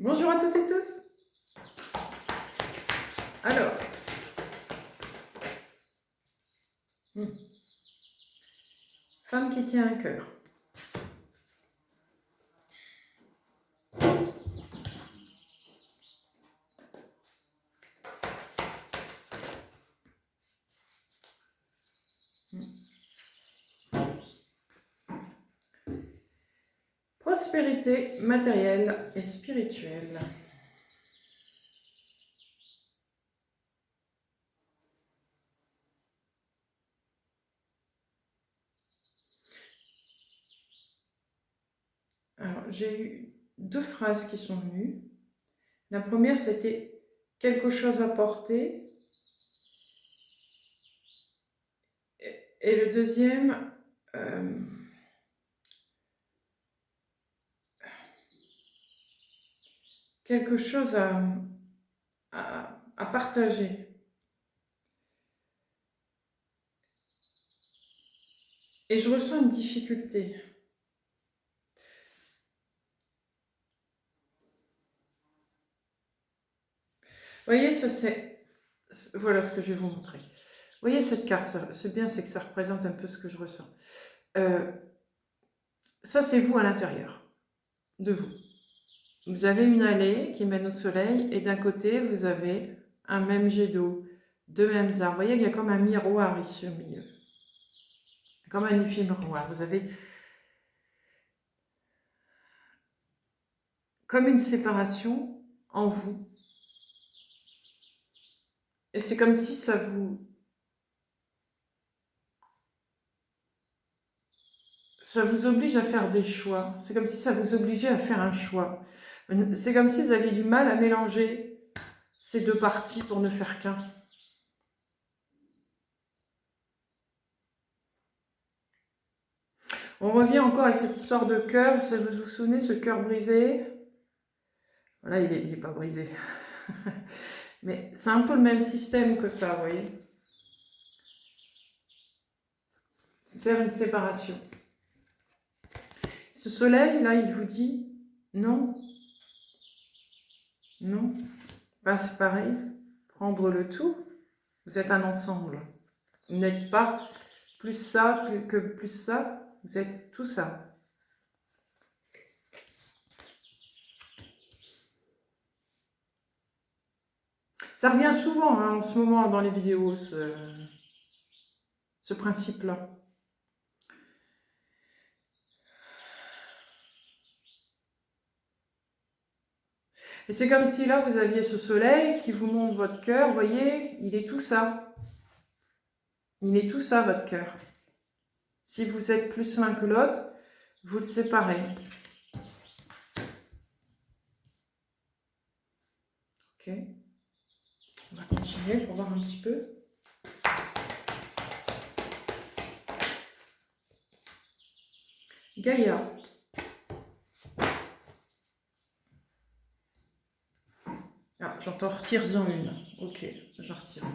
Bonjour à toutes et tous. Alors, femme qui tient un cœur. Prospérité matérielle et spirituelle. Alors, j'ai eu deux phrases qui sont venues. La première, c'était quelque chose à porter. Et le deuxième, quelque chose à partager. Et je ressens une difficulté. Vous voyez, ça c'est... Voilà ce que je vais vous montrer. Vous voyez cette carte, c'est bien, c'est que ça représente un peu ce que je ressens. Ça, c'est vous à l'intérieur de vous. Vous avez une allée qui mène au soleil et d'un côté, vous avez un même jet d'eau, deux mêmes arbres. Vous voyez qu'il y a comme un miroir ici au milieu. Comme un effet miroir. Vous avez comme une séparation en vous. Et c'est comme si ça vous oblige à faire des choix. C'est comme si ça vous obligeait à faire un choix. C'est comme si vous aviez du mal à mélanger ces deux parties pour ne faire qu'un. On revient encore avec cette histoire de cœur. Vous vous souvenez, ce cœur brisé? Là, il n'est pas brisé. Mais c'est un peu le même système que ça, vous voyez. C'est faire une séparation. Ce soleil, là, il vous dit non, non. Bah, c'est pareil. Prendre le tout. Vous êtes un ensemble. Vous n'êtes pas plus ça, plus ça. Vous êtes tout ça. Ça revient souvent hein, en ce moment dans les vidéos, ce principe-là. Et c'est comme si là, vous aviez ce soleil qui vous montre votre cœur. Vous voyez, il est tout ça. Il est tout ça, votre cœur. Si vous êtes plus l'un que l'autre, vous le séparez. Ok. On va continuer pour voir un petit peu. Gaïa. Ah, j'entends retire-en une. Ok, j'en retire une.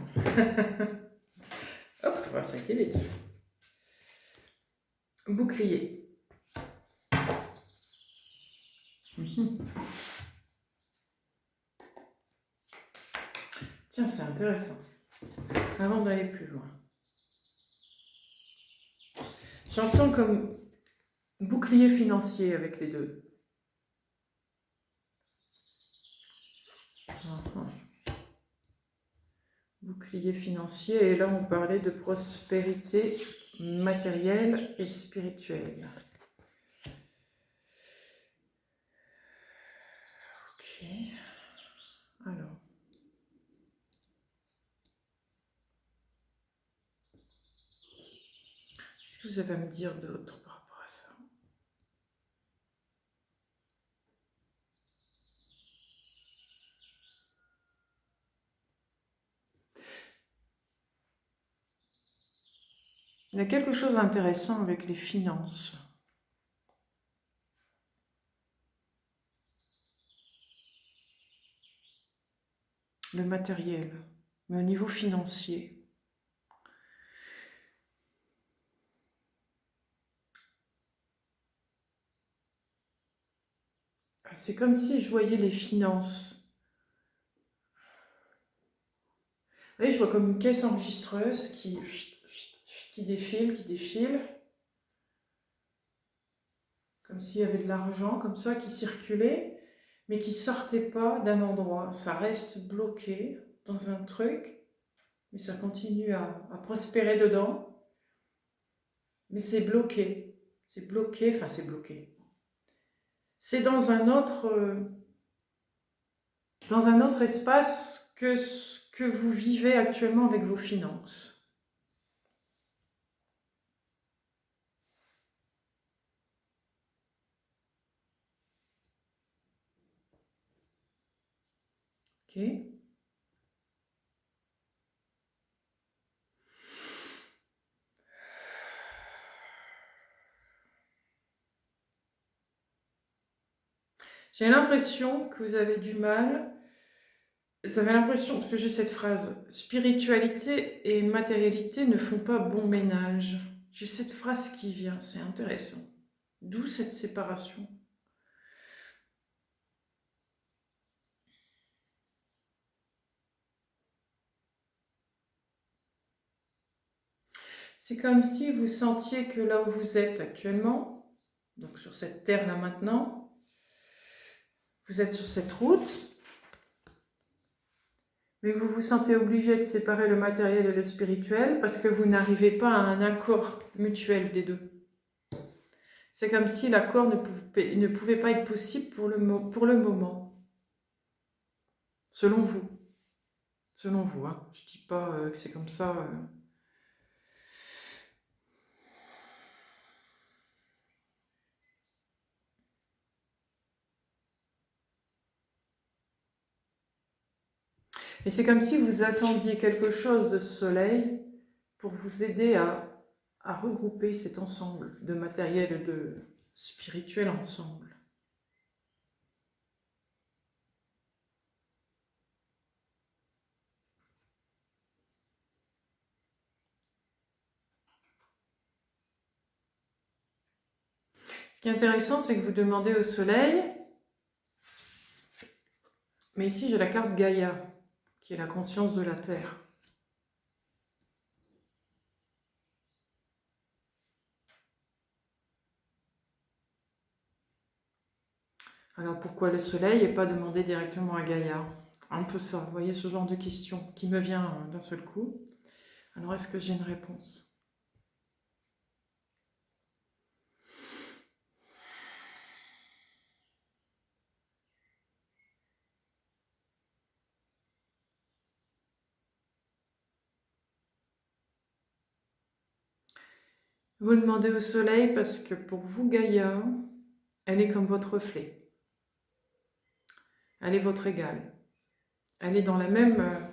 Hop, voilà, ça a été vite. Bouclier. Tiens, c'est intéressant. Avant d'aller plus loin. J'entends comme bouclier financier avec les deux. Bouclier financier, et là on parlait de prospérité matérielle et spirituelle. Ok. Alors. Qu'est-ce que vous avez à me dire d'autre par rapport à ça? Il y a quelque chose d'intéressant avec les finances. Le matériel, mais au niveau financier. C'est comme si je voyais les finances. Vous voyez, je vois comme une caisse enregistreuse qui défile, qui défile. Comme s'il y avait de l'argent, comme ça, qui circulait, mais qui sortait pas d'un endroit. Ça reste bloqué dans un truc, mais ça continue à prospérer dedans. Mais c'est bloqué. C'est bloqué, enfin c'est bloqué. C'est dans un autre espace que ce que vous vivez actuellement avec vos finances. Ok? J'ai l'impression que vous avez du mal. Vous avez l'impression, parce que j'ai cette phrase, spiritualité et matérialité ne font pas bon ménage. J'ai cette phrase qui vient, c'est intéressant. D'où cette séparation. C'est comme si vous sentiez que là où vous êtes actuellement, donc sur cette terre-là maintenant, vous êtes sur cette route, mais vous vous sentez obligé de séparer le matériel et le spirituel parce que vous n'arrivez pas à un accord mutuel des deux. C'est comme si l'accord ne pouvait pas être possible pour le moment, selon vous. Selon vous, hein. Je ne dis pas que c'est comme ça. Et c'est comme si vous attendiez quelque chose de ce soleil pour vous aider à regrouper cet ensemble de matériel et de spirituel ensemble. Ce qui est intéressant, c'est que vous demandez au soleil, mais ici j'ai la carte Gaïa, qui est la conscience de la Terre. Alors pourquoi le soleil et pas demander directement à Gaïa? Un peu ça, vous voyez ce genre de question qui me vient d'un seul coup. Alors est-ce que j'ai une réponse? Vous demandez au soleil parce que pour vous, Gaïa, elle est comme votre reflet. Elle est votre égale. Elle est dans la même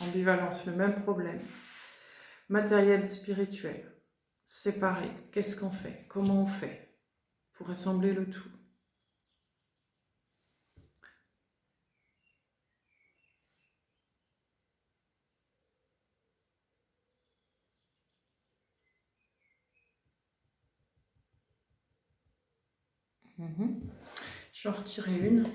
ambivalence, le même problème. Matériel, spirituel, séparé. Qu'est-ce qu'on fait? Comment on fait pour assembler le tout? Je vais en retirer une.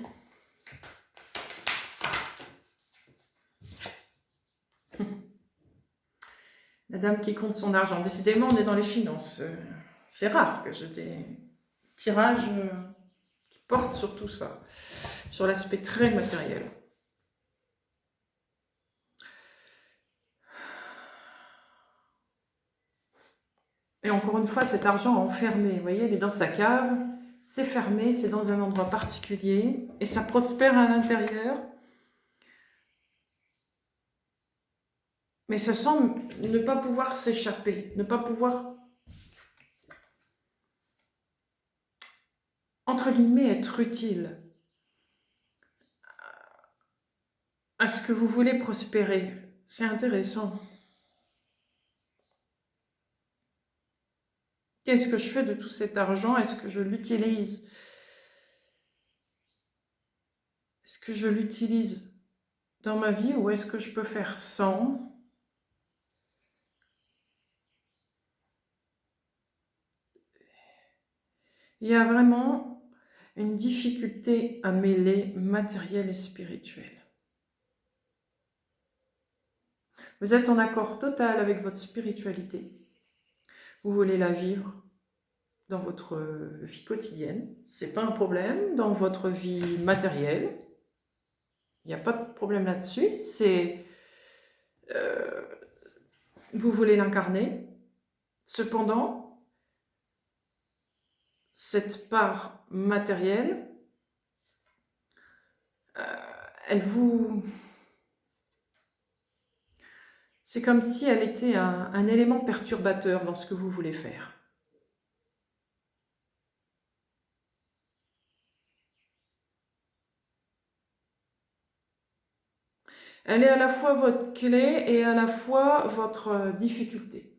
La dame qui compte son argent. Décidément, on est dans les finances. C'est rare que j'ai des tirages qui portent sur tout ça, sur l'aspect très matériel. Et encore une fois, cet argent enfermé, vous voyez, il est dans sa cave, c'est fermé, c'est dans un endroit particulier, et ça prospère à l'intérieur. Mais ça semble ne pas pouvoir s'échapper, ne pas pouvoir, entre guillemets, être utile à ce que vous voulez prospérer. C'est intéressant. Qu'est-ce que je fais de tout cet argent? Est-ce que je l'utilise? Est-ce que je l'utilise dans ma vie ou est-ce que je peux faire sans? Il y a vraiment une difficulté à mêler matériel et spirituel. Vous êtes en accord total avec votre spiritualité. Vous voulez la vivre dans votre vie quotidienne. C'est pas un problème. Dans votre vie matérielle, il n'y a pas de problème là-dessus. Vous voulez l'incarner. Cependant, cette part matérielle, c'est comme si elle était un élément perturbateur dans ce que vous voulez faire. Elle est à la fois votre clé et à la fois votre difficulté.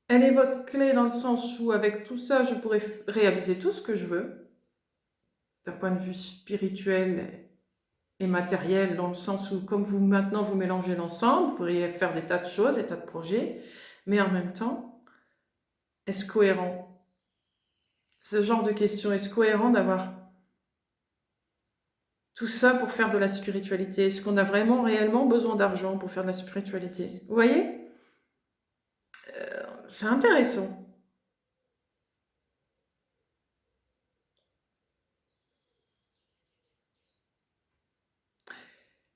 Elle est votre clé dans le sens où avec tout ça, je pourrais réaliser tout ce que je veux, d'un point de vue spirituel et matériel, dans le sens où comme vous maintenant vous mélangez l'ensemble, vous pourriez faire des tas de choses, des tas de projets, mais en même temps, est-ce cohérent? Ce genre de question, est-ce cohérent d'avoir tout ça pour faire de la spiritualité? Est-ce qu'on a vraiment réellement besoin d'argent pour faire de la spiritualité? Vous voyez? C'est intéressant.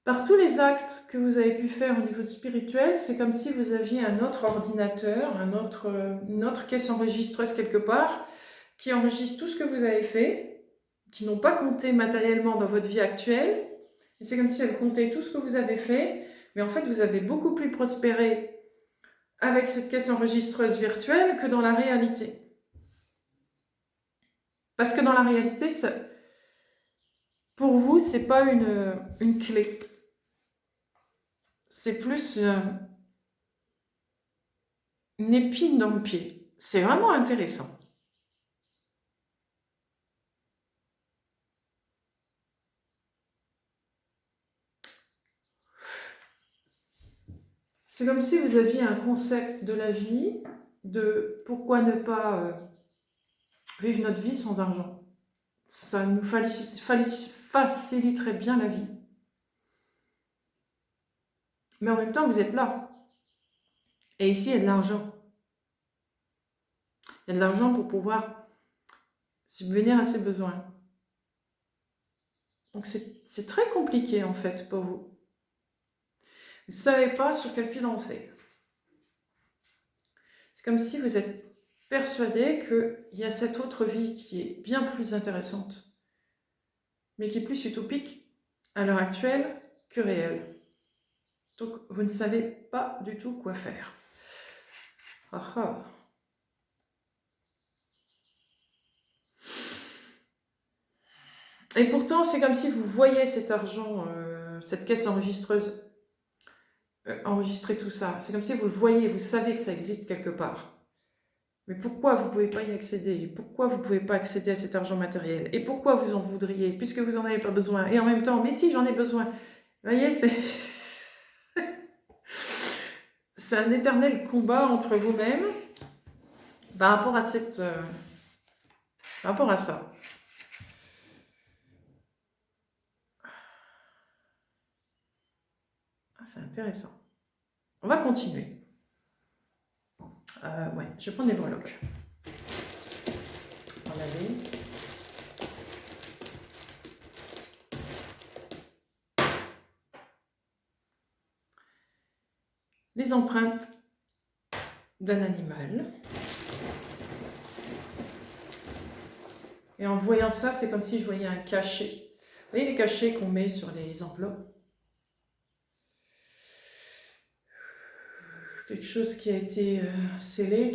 Par tous les actes que vous avez pu faire au niveau spirituel, c'est comme si vous aviez un autre ordinateur, une autre caisse enregistreuse quelque part, qui enregistre tout ce que vous avez fait, qui n'ont pas compté matériellement dans votre vie actuelle. Et c'est comme si elle comptait tout ce que vous avez fait, mais en fait vous avez beaucoup plus prospéré avec cette caisse enregistreuse virtuelle que dans la réalité. Parce que dans la réalité, pour vous, c'est pas une clé. C'est plus une épine dans le pied. C'est vraiment intéressant. C'est comme si vous aviez un concept de la vie, de pourquoi ne pas vivre notre vie sans argent. Ça nous faciliterait bien la vie. Mais en même temps, vous êtes là. Et ici, il y a de l'argent. Il y a de l'argent pour pouvoir subvenir à ses besoins. Donc c'est très compliqué en fait pour vous. Vous ne savez pas sur quel pied danser. C'est comme si vous êtes persuadé qu'il y a cette autre vie qui est bien plus intéressante, mais qui est plus utopique à l'heure actuelle que réelle. Donc vous ne savez pas du tout quoi faire. Ah ah. Et pourtant, c'est comme si vous voyez cet argent, cette caisse enregistreuse, enregistrer tout ça. C'est comme si vous le voyez, vous savez que ça existe quelque part. Mais pourquoi vous ne pouvez pas y accéder? Pourquoi vous ne pouvez pas accéder à cet argent matériel? Et pourquoi vous en voudriez, puisque vous n'en avez pas besoin? Et en même temps, mais si, j'en ai besoin. Vous voyez, c'est un éternel combat entre vous-même par rapport à par rapport à ça. Ah, c'est intéressant. On va continuer. Ouais, je vais prendre des breloques. On va laver. Les empreintes d'un animal. Et en voyant ça, c'est comme si je voyais un cachet. Vous voyez les cachets qu'on met sur les enveloppes? Quelque chose qui a été scellé,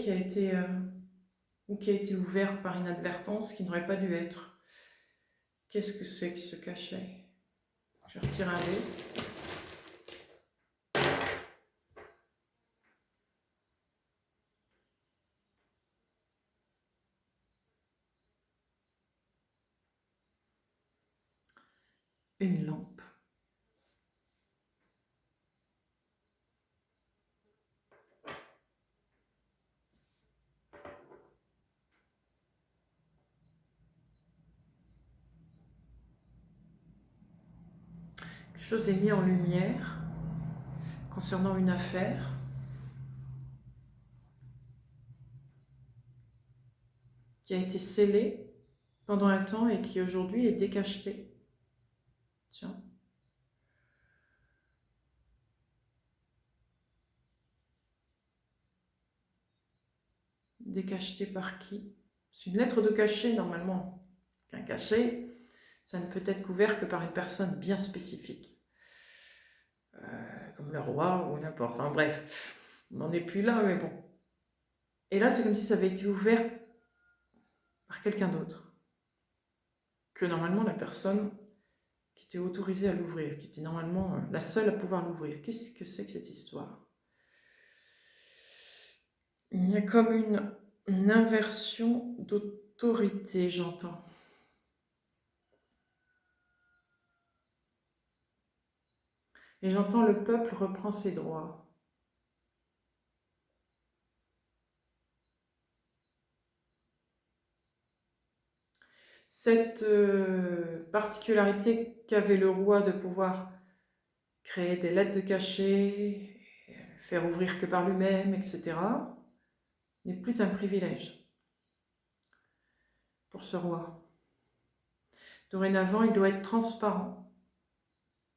ou qui a été ouvert par inadvertance, qui n'aurait pas dû être. Qu'est-ce que c'est que ce cachet? Je retire un dé. Une lampe. chose est mise en lumière concernant une affaire. Qui a été scellée pendant un temps et qui aujourd'hui est décachetée. Tiens. Décachetée par qui? C'est une lettre de cachet normalement. Un cachet, ça ne peut être couvert que par une personne bien spécifique. Comme le roi ou n'importe. Enfin bref, on n'en est plus là, mais bon. Et là, c'est comme si ça avait été ouvert par quelqu'un d'autre. Que normalement, la personne qui était autorisée à l'ouvrir, qui était normalement la seule à pouvoir l'ouvrir. Qu'est-ce que c'est que cette histoire? Il y a comme une inversion d'autorité, j'entends. Et j'entends le peuple reprend ses droits. Cette particularité qu'avait le roi de pouvoir créer des lettres de cachet, faire ouvrir que par lui-même, etc., n'est plus un privilège pour ce roi. Dorénavant, il doit être transparent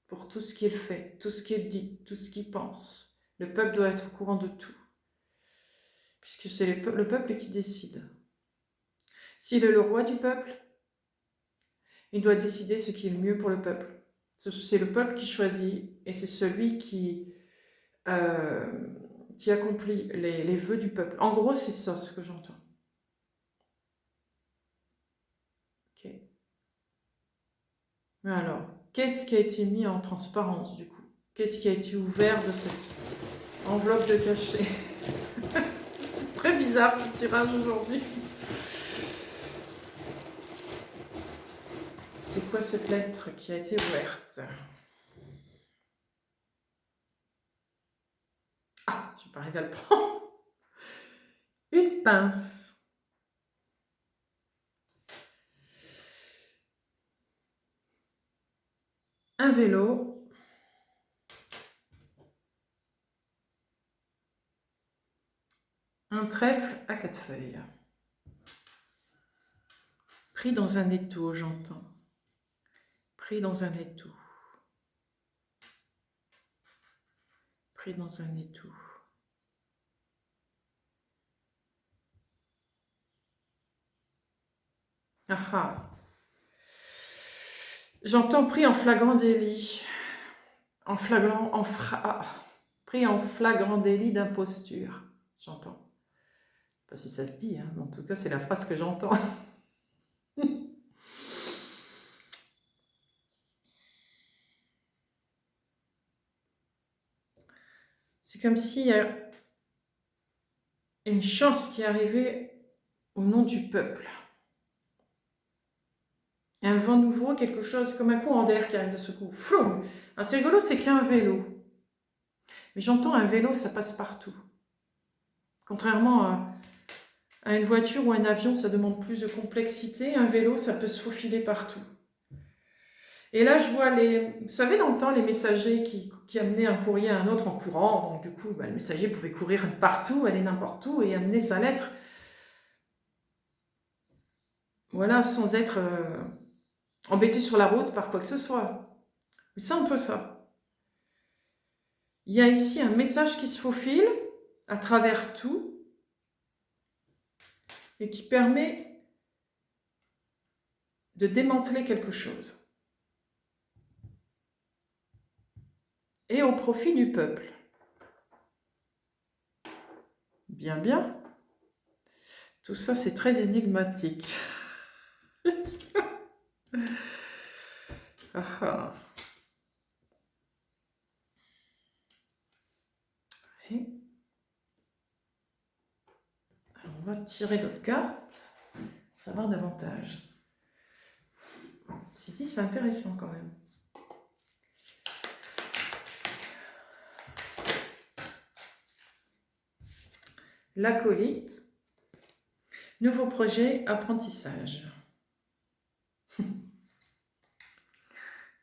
pour tout ce qu'il fait, tout ce qu'il dit, tout ce qu'il pense. Le peuple doit être au courant de tout, puisque c'est le peuple qui décide. S'il est le roi du peuple, il doit décider ce qui est le mieux pour le peuple. C'est le peuple qui choisit et c'est celui qui accomplit les vœux du peuple. En gros, c'est ça ce que j'entends. Ok. Mais alors, qu'est-ce qui a été mis en transparence du coup? Qu'est-ce qui a été ouvert de cette enveloppe de cachet? C'est très bizarre ce tirage aujourd'hui. C'est quoi cette lettre qui a été ouverte? Ah, je vais pas arriver à le prendre. Une pince. Un vélo. Un trèfle à 4 feuilles. Pris dans un étau, j'entends. Pris dans un étau. Pris dans un étau. Ah ah. J'entends pris en flagrant délit. Pris en flagrant délit d'imposture. J'entends. Je ne sais pas si ça se dit, hein, mais en tout cas, c'est la phrase que j'entends. C'est comme s'il y a une chance qui est arrivée au nom du peuple. Un vent nouveau, quelque chose comme un courant d'air qui arrive de ce coup. Floum. Alors c'est rigolo, c'est qu'il y a un vélo. Mais j'entends un vélo, ça passe partout. Contrairement à une voiture ou un avion, ça demande plus de complexité. Un vélo, ça peut se faufiler partout. Et là, je vois vous savez, dans le temps, les messagers qui amenaient un courrier à un autre en courant. Donc du coup, le messager pouvait courir partout, aller n'importe où et amener sa lettre. Voilà, sans être embêté sur la route par quoi que ce soit. Mais c'est un peu ça. Il y a ici un message qui se faufile à travers tout et qui permet de démanteler quelque chose. Et au profit du peuple. Bien, bien. Tout ça, c'est très énigmatique. Ah, ah. Et alors, on va tirer notre carte pour savoir davantage. Ceci, c'est intéressant quand même. L'acolyte, nouveau projet, apprentissage.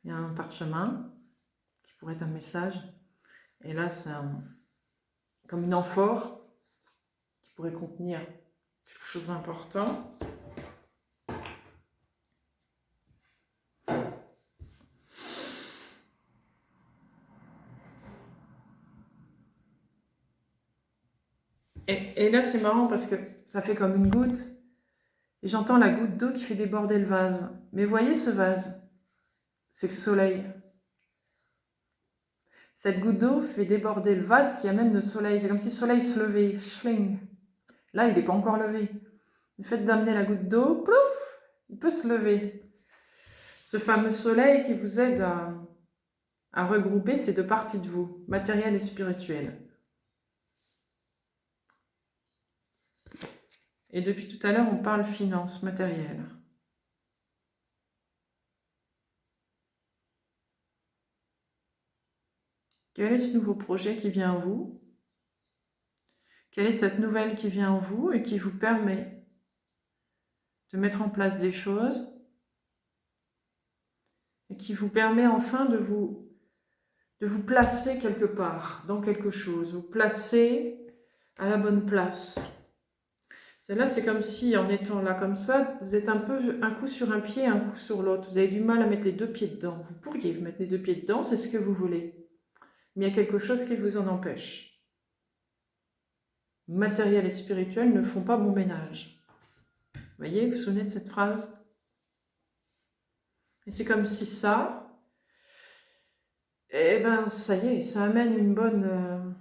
Il y a un parchemin pourrait être un message. Et là, c'est comme une amphore qui pourrait contenir quelque chose d'important. Et là, c'est marrant parce que ça fait comme une goutte. Et j'entends la goutte d'eau qui fait déborder le vase. Mais voyez ce vase? C'est le soleil. Cette goutte d'eau fait déborder le vase qui amène le soleil. C'est comme si le soleil se levait. Schling. Là, il n'est pas encore levé. Le fait d'amener la goutte d'eau, plouf, il peut se lever. Ce fameux soleil qui vous aide à regrouper ces deux parties de vous, matérielle et spirituelle. Et depuis tout à l'heure, on parle finance, matérielle. Quel est ce nouveau projet qui vient en vous? Quelle est cette nouvelle qui vient en vous et qui vous permet de mettre en place des choses et qui vous permet enfin de vous placer quelque part, dans quelque chose, vous placer à la bonne place. Celle-là, c'est comme si, en étant là comme ça, vous êtes un peu un coup sur un pied, un coup sur l'autre. Vous avez du mal à mettre les deux pieds dedans. Vous pourriez mettre les deux pieds dedans, c'est ce que vous voulez. Mais il y a quelque chose qui vous en empêche. Matériel et spirituel ne font pas bon ménage. Vous voyez, vous vous souvenez de cette phrase? Et c'est comme si ça, eh ben, ça y est, ça amène une bonne...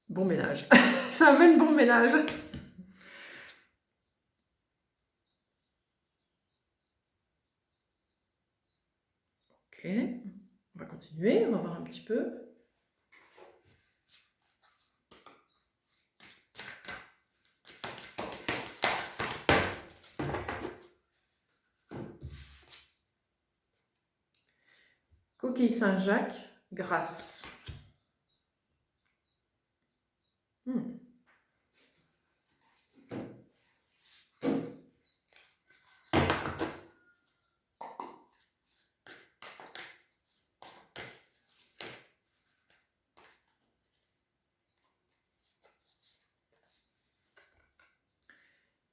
bon ménage. Ça amène bon ménage. Ok, on va continuer, on va voir un petit peu. Coquille Saint-Jacques, grâce.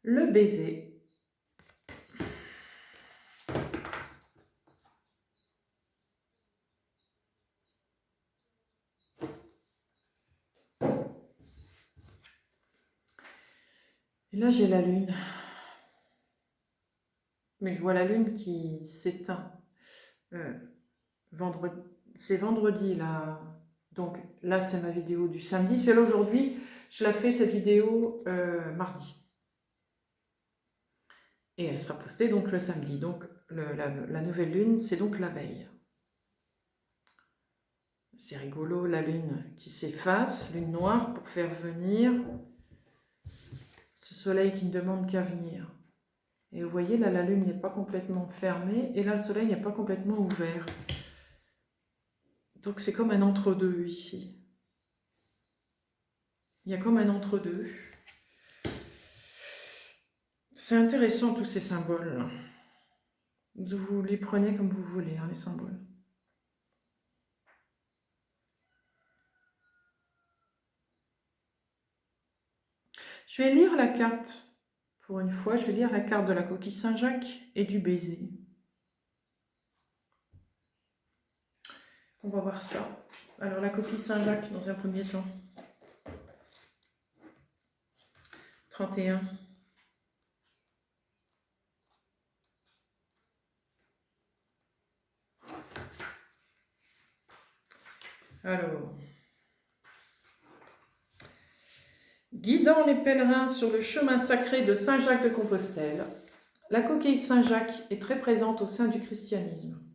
Le baiser. Et là, j'ai la lune. Mais je vois la lune qui s'éteint. Vendredi, c'est vendredi, là. Donc là, c'est ma vidéo du samedi. Celle aujourd'hui, je la fais, cette vidéo, mardi. Et elle sera postée donc le samedi. Donc la nouvelle lune, c'est donc la veille. C'est rigolo, la lune qui s'efface, lune noire, pour faire venir ce soleil qui ne demande qu'à venir. Et vous voyez, là, la lune n'est pas complètement fermée, et là, le soleil n'est pas complètement ouvert. Donc, c'est comme un entre-deux ici. Il y a comme un entre-deux. C'est intéressant, tous ces symboles. Vous les prenez comme vous voulez, hein, les symboles. Je vais lire la carte. Pour une fois, je vais lire la carte de la coquille Saint-Jacques et du baiser. On va voir ça. Alors, la coquille Saint-Jacques, dans un premier temps. 31. Alors, guidant les pèlerins sur le chemin sacré de Saint-Jacques de Compostelle, la coquille Saint-Jacques est très présente au sein du christianisme.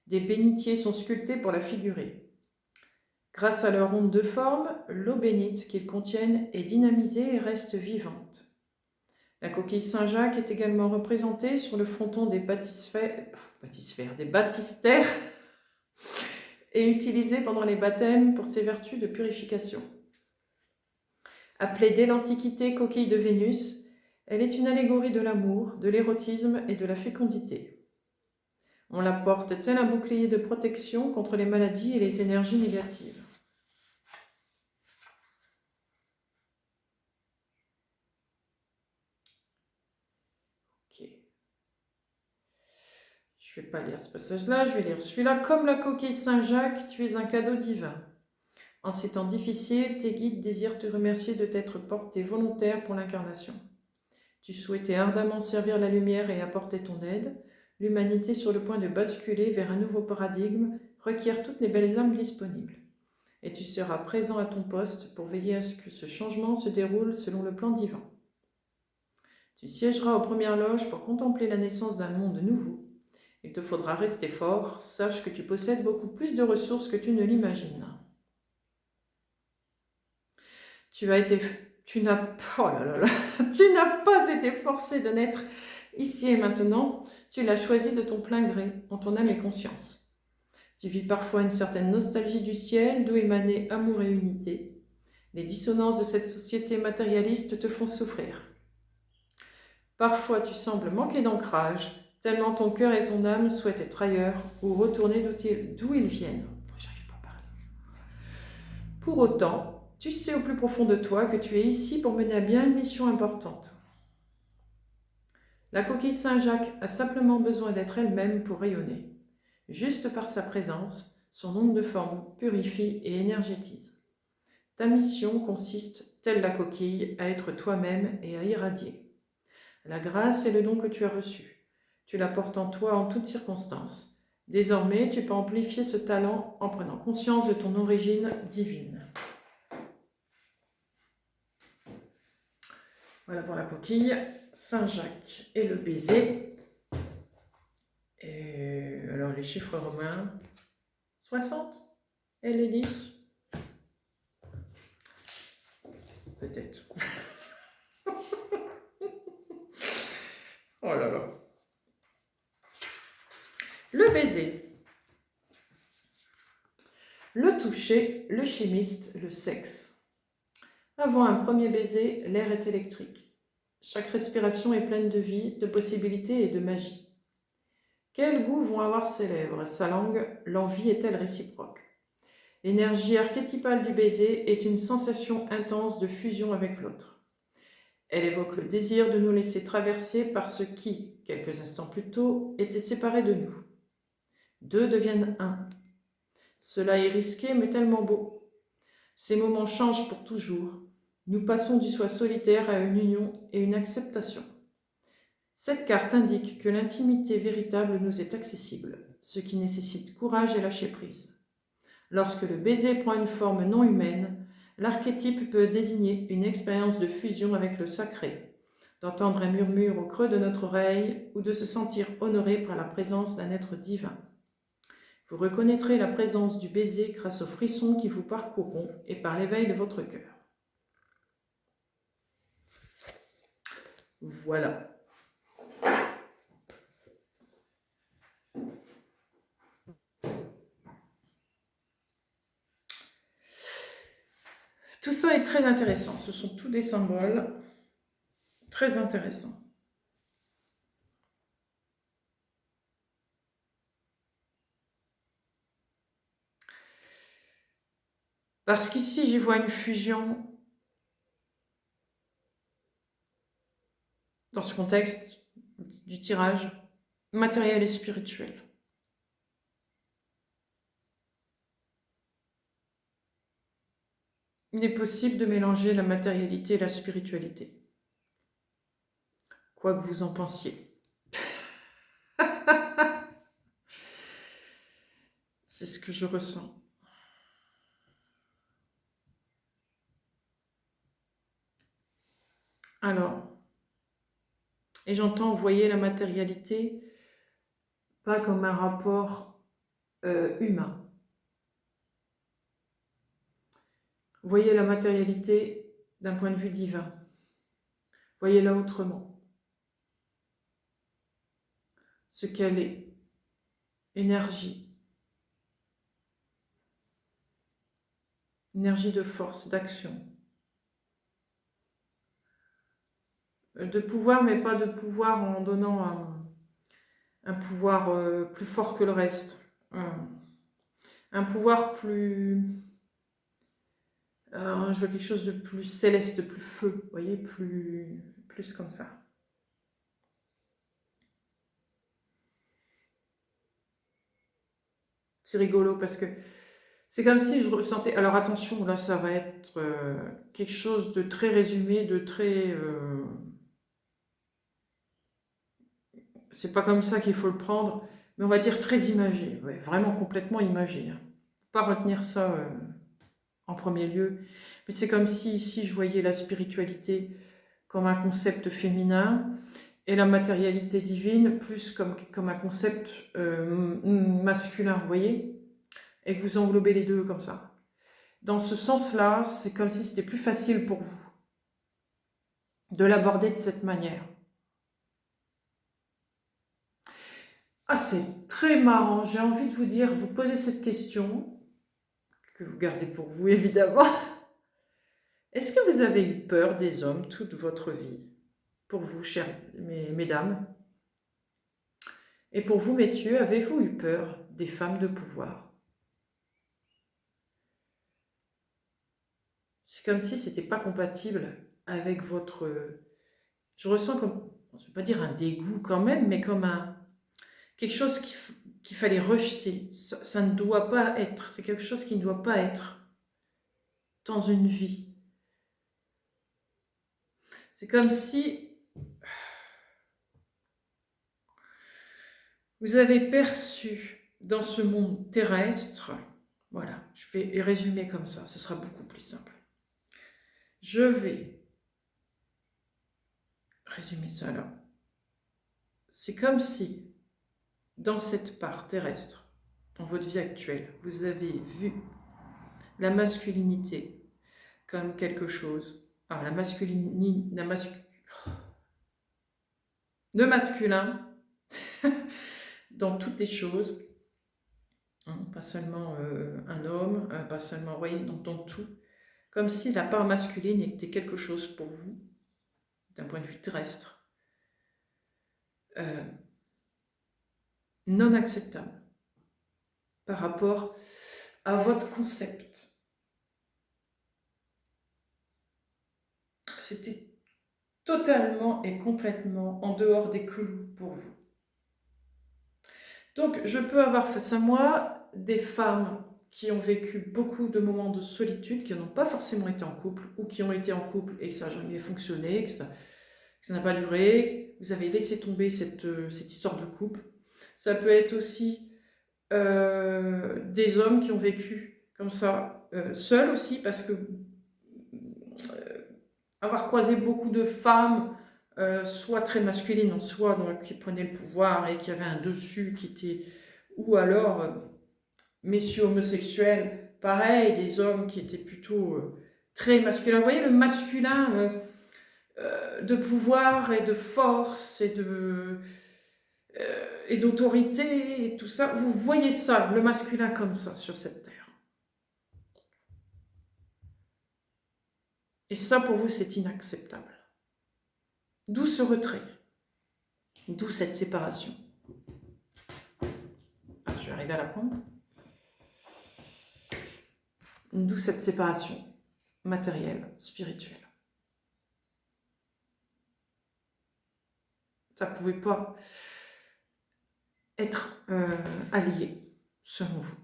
Des bénitiers sont sculptés pour la figurer. Grâce à leur onde de forme, l'eau bénite qu'ils contiennent est dynamisée et reste vivante. La coquille Saint-Jacques est également représentée sur le fronton des baptistères et utilisée pendant les baptêmes pour ses vertus de purification. Appelée dès l'Antiquité coquille de Vénus, elle est une allégorie de l'amour, de l'érotisme et de la fécondité. On la porte tel un bouclier de protection contre les maladies et les énergies négatives. Ok. Je ne vais pas lire ce passage-là, je vais lire celui-là. Comme la coquille Saint-Jacques, tu es un cadeau divin. En ces temps difficiles, tes guides désirent te remercier de t'être porté volontaire pour l'incarnation. Tu souhaitais ardemment servir la lumière et apporter ton aide. L'humanité sur le point de basculer vers un nouveau paradigme requiert toutes les belles âmes disponibles. Et tu seras présent à ton poste pour veiller à ce que ce changement se déroule selon le plan divin. Tu siégeras aux premières loges pour contempler la naissance d'un monde nouveau. Il te faudra rester fort, sache que tu possèdes beaucoup plus de ressources que tu ne l'imagines. Tu n'as pas été forcé de naître ici et maintenant, tu l'as choisi de ton plein gré, en ton âme et conscience. Tu vis parfois une certaine nostalgie du ciel, d'où émanait amour et unité. Les dissonances de cette société matérialiste te font souffrir. Parfois tu sembles manquer d'ancrage, tellement ton cœur et ton âme souhaitent être ailleurs ou retourner d'où ils viennent. J'arrive pas à parler. Pour autant, tu sais au plus profond de toi que tu es ici pour mener à bien une mission importante. La coquille Saint-Jacques a simplement besoin d'être elle-même pour rayonner. Juste par sa présence, son onde de forme purifie et énergétise. Ta mission consiste, telle la coquille, à être toi-même et à irradier. La grâce est le don que tu as reçu. Tu la portes en toi en toutes circonstances. Désormais, tu peux amplifier ce talent en prenant conscience de ton origine divine. Voilà pour la coquille. Saint-Jacques et le baiser. Et alors les chiffres romains, 60 et les 10. Peut-être. Oh là là. Le baiser. Le toucher, le chimiste, le sexe. Avant un premier baiser, l'air est électrique. Chaque respiration est pleine de vie, de possibilités et de magie. Quel goût vont avoir ses lèvres, sa langue, l'envie est-elle réciproque? L'énergie archétypale du baiser est une sensation intense de fusion avec l'autre. Elle évoque le désir de nous laisser traverser par ce qui, quelques instants plus tôt, était séparé de nous. Deux deviennent un. Cela est risqué mais tellement beau. Ces moments changent pour toujours. Nous passons du soi solitaire à une union et une acceptation. Cette carte indique que l'intimité véritable nous est accessible, ce qui nécessite courage et lâcher prise. Lorsque le baiser prend une forme non humaine, l'archétype peut désigner une expérience de fusion avec le sacré, d'entendre un murmure au creux de notre oreille ou de se sentir honoré par la présence d'un être divin. Vous reconnaîtrez la présence du baiser grâce aux frissons qui vous parcourront et par l'éveil de votre cœur. Voilà. Tout ça est très intéressant. Ce sont tous des symboles très intéressants. Parce qu'ici, j'y vois une fusion dans ce contexte du tirage matériel et spirituel. Il est possible de mélanger la matérialité et la spiritualité. Quoi que vous en pensiez. C'est ce que je ressens. Alors, et j'entends, voyez la matérialité pas comme un rapport humain. Voyez la matérialité d'un point de vue divin. Voyez-la autrement. Ce qu'elle est. Énergie. Énergie de force, d'action. De pouvoir, mais pas de pouvoir en donnant un pouvoir plus fort que le reste, un pouvoir plus... je vois quelque chose de plus céleste, de plus feu, vous voyez, plus comme ça. C'est rigolo parce que c'est comme si je ressentais... Alors attention, là ça va être quelque chose de très résumé, de très... c'est pas comme ça qu'il faut le prendre, mais on va dire très imagé, ouais, vraiment complètement imagé. Hein. Faut pas retenir ça en premier lieu. Mais c'est comme si ici je voyais la spiritualité comme un concept féminin et la matérialité divine plus comme un concept masculin, vous voyez, et que vous englobez les deux comme ça. Dans ce sens-là, c'est comme si c'était plus facile pour vous de l'aborder de cette manière. Ah, c'est très marrant. J'ai envie de vous dire, vous posez cette question, que vous gardez pour vous évidemment. Est-ce que vous avez eu peur des hommes toute votre vie? Pour vous, chères mesdames. Et pour vous, messieurs, avez-vous eu peur des femmes de pouvoir? C'est comme si c'était pas compatible avec votre... Je ressens comme, je ne vais pas dire un dégoût quand même, mais comme quelque chose qu'il fallait rejeter. Ça ne doit pas être. C'est quelque chose qui ne doit pas être dans une vie. C'est comme si vous avez perçu dans ce monde terrestre, voilà, je vais résumer comme ça, ce sera beaucoup plus simple. Je vais résumer ça là. C'est comme si, dans cette part terrestre, dans votre vie actuelle, vous avez vu la masculinité comme quelque chose. Alors, le masculin dans toutes les choses, pas seulement un homme, pas seulement, vous voyez, dans tout, comme si la part masculine était quelque chose pour vous, d'un point de vue terrestre, non acceptable par rapport à votre concept. C'était totalement et complètement en dehors des clous pour vous. Donc, je peux avoir face à moi des femmes qui ont vécu beaucoup de moments de solitude, qui n'ont pas forcément été en couple, ou qui ont été en couple et que ça n'a jamais fonctionné, que ça n'a pas duré, vous avez laissé tomber cette histoire de couple. Ça peut être aussi des hommes qui ont vécu comme ça, seuls aussi, parce que avoir croisé beaucoup de femmes, soit très masculines en soi, donc qui prenaient le pouvoir et qui avaient un dessus qui était... Ou alors, messieurs homosexuels, pareil, des hommes qui étaient plutôt très masculins. Vous voyez, le masculin de pouvoir et de force et d'autorité et tout ça. Vous voyez ça, le masculin comme ça, sur cette terre. Et ça, pour vous, c'est inacceptable. D'où ce retrait. D'où cette séparation. Ah, je vais arriver à la prendre. D'où cette séparation matérielle, spirituelle. Ça ne pouvait pas être allié, selon vous.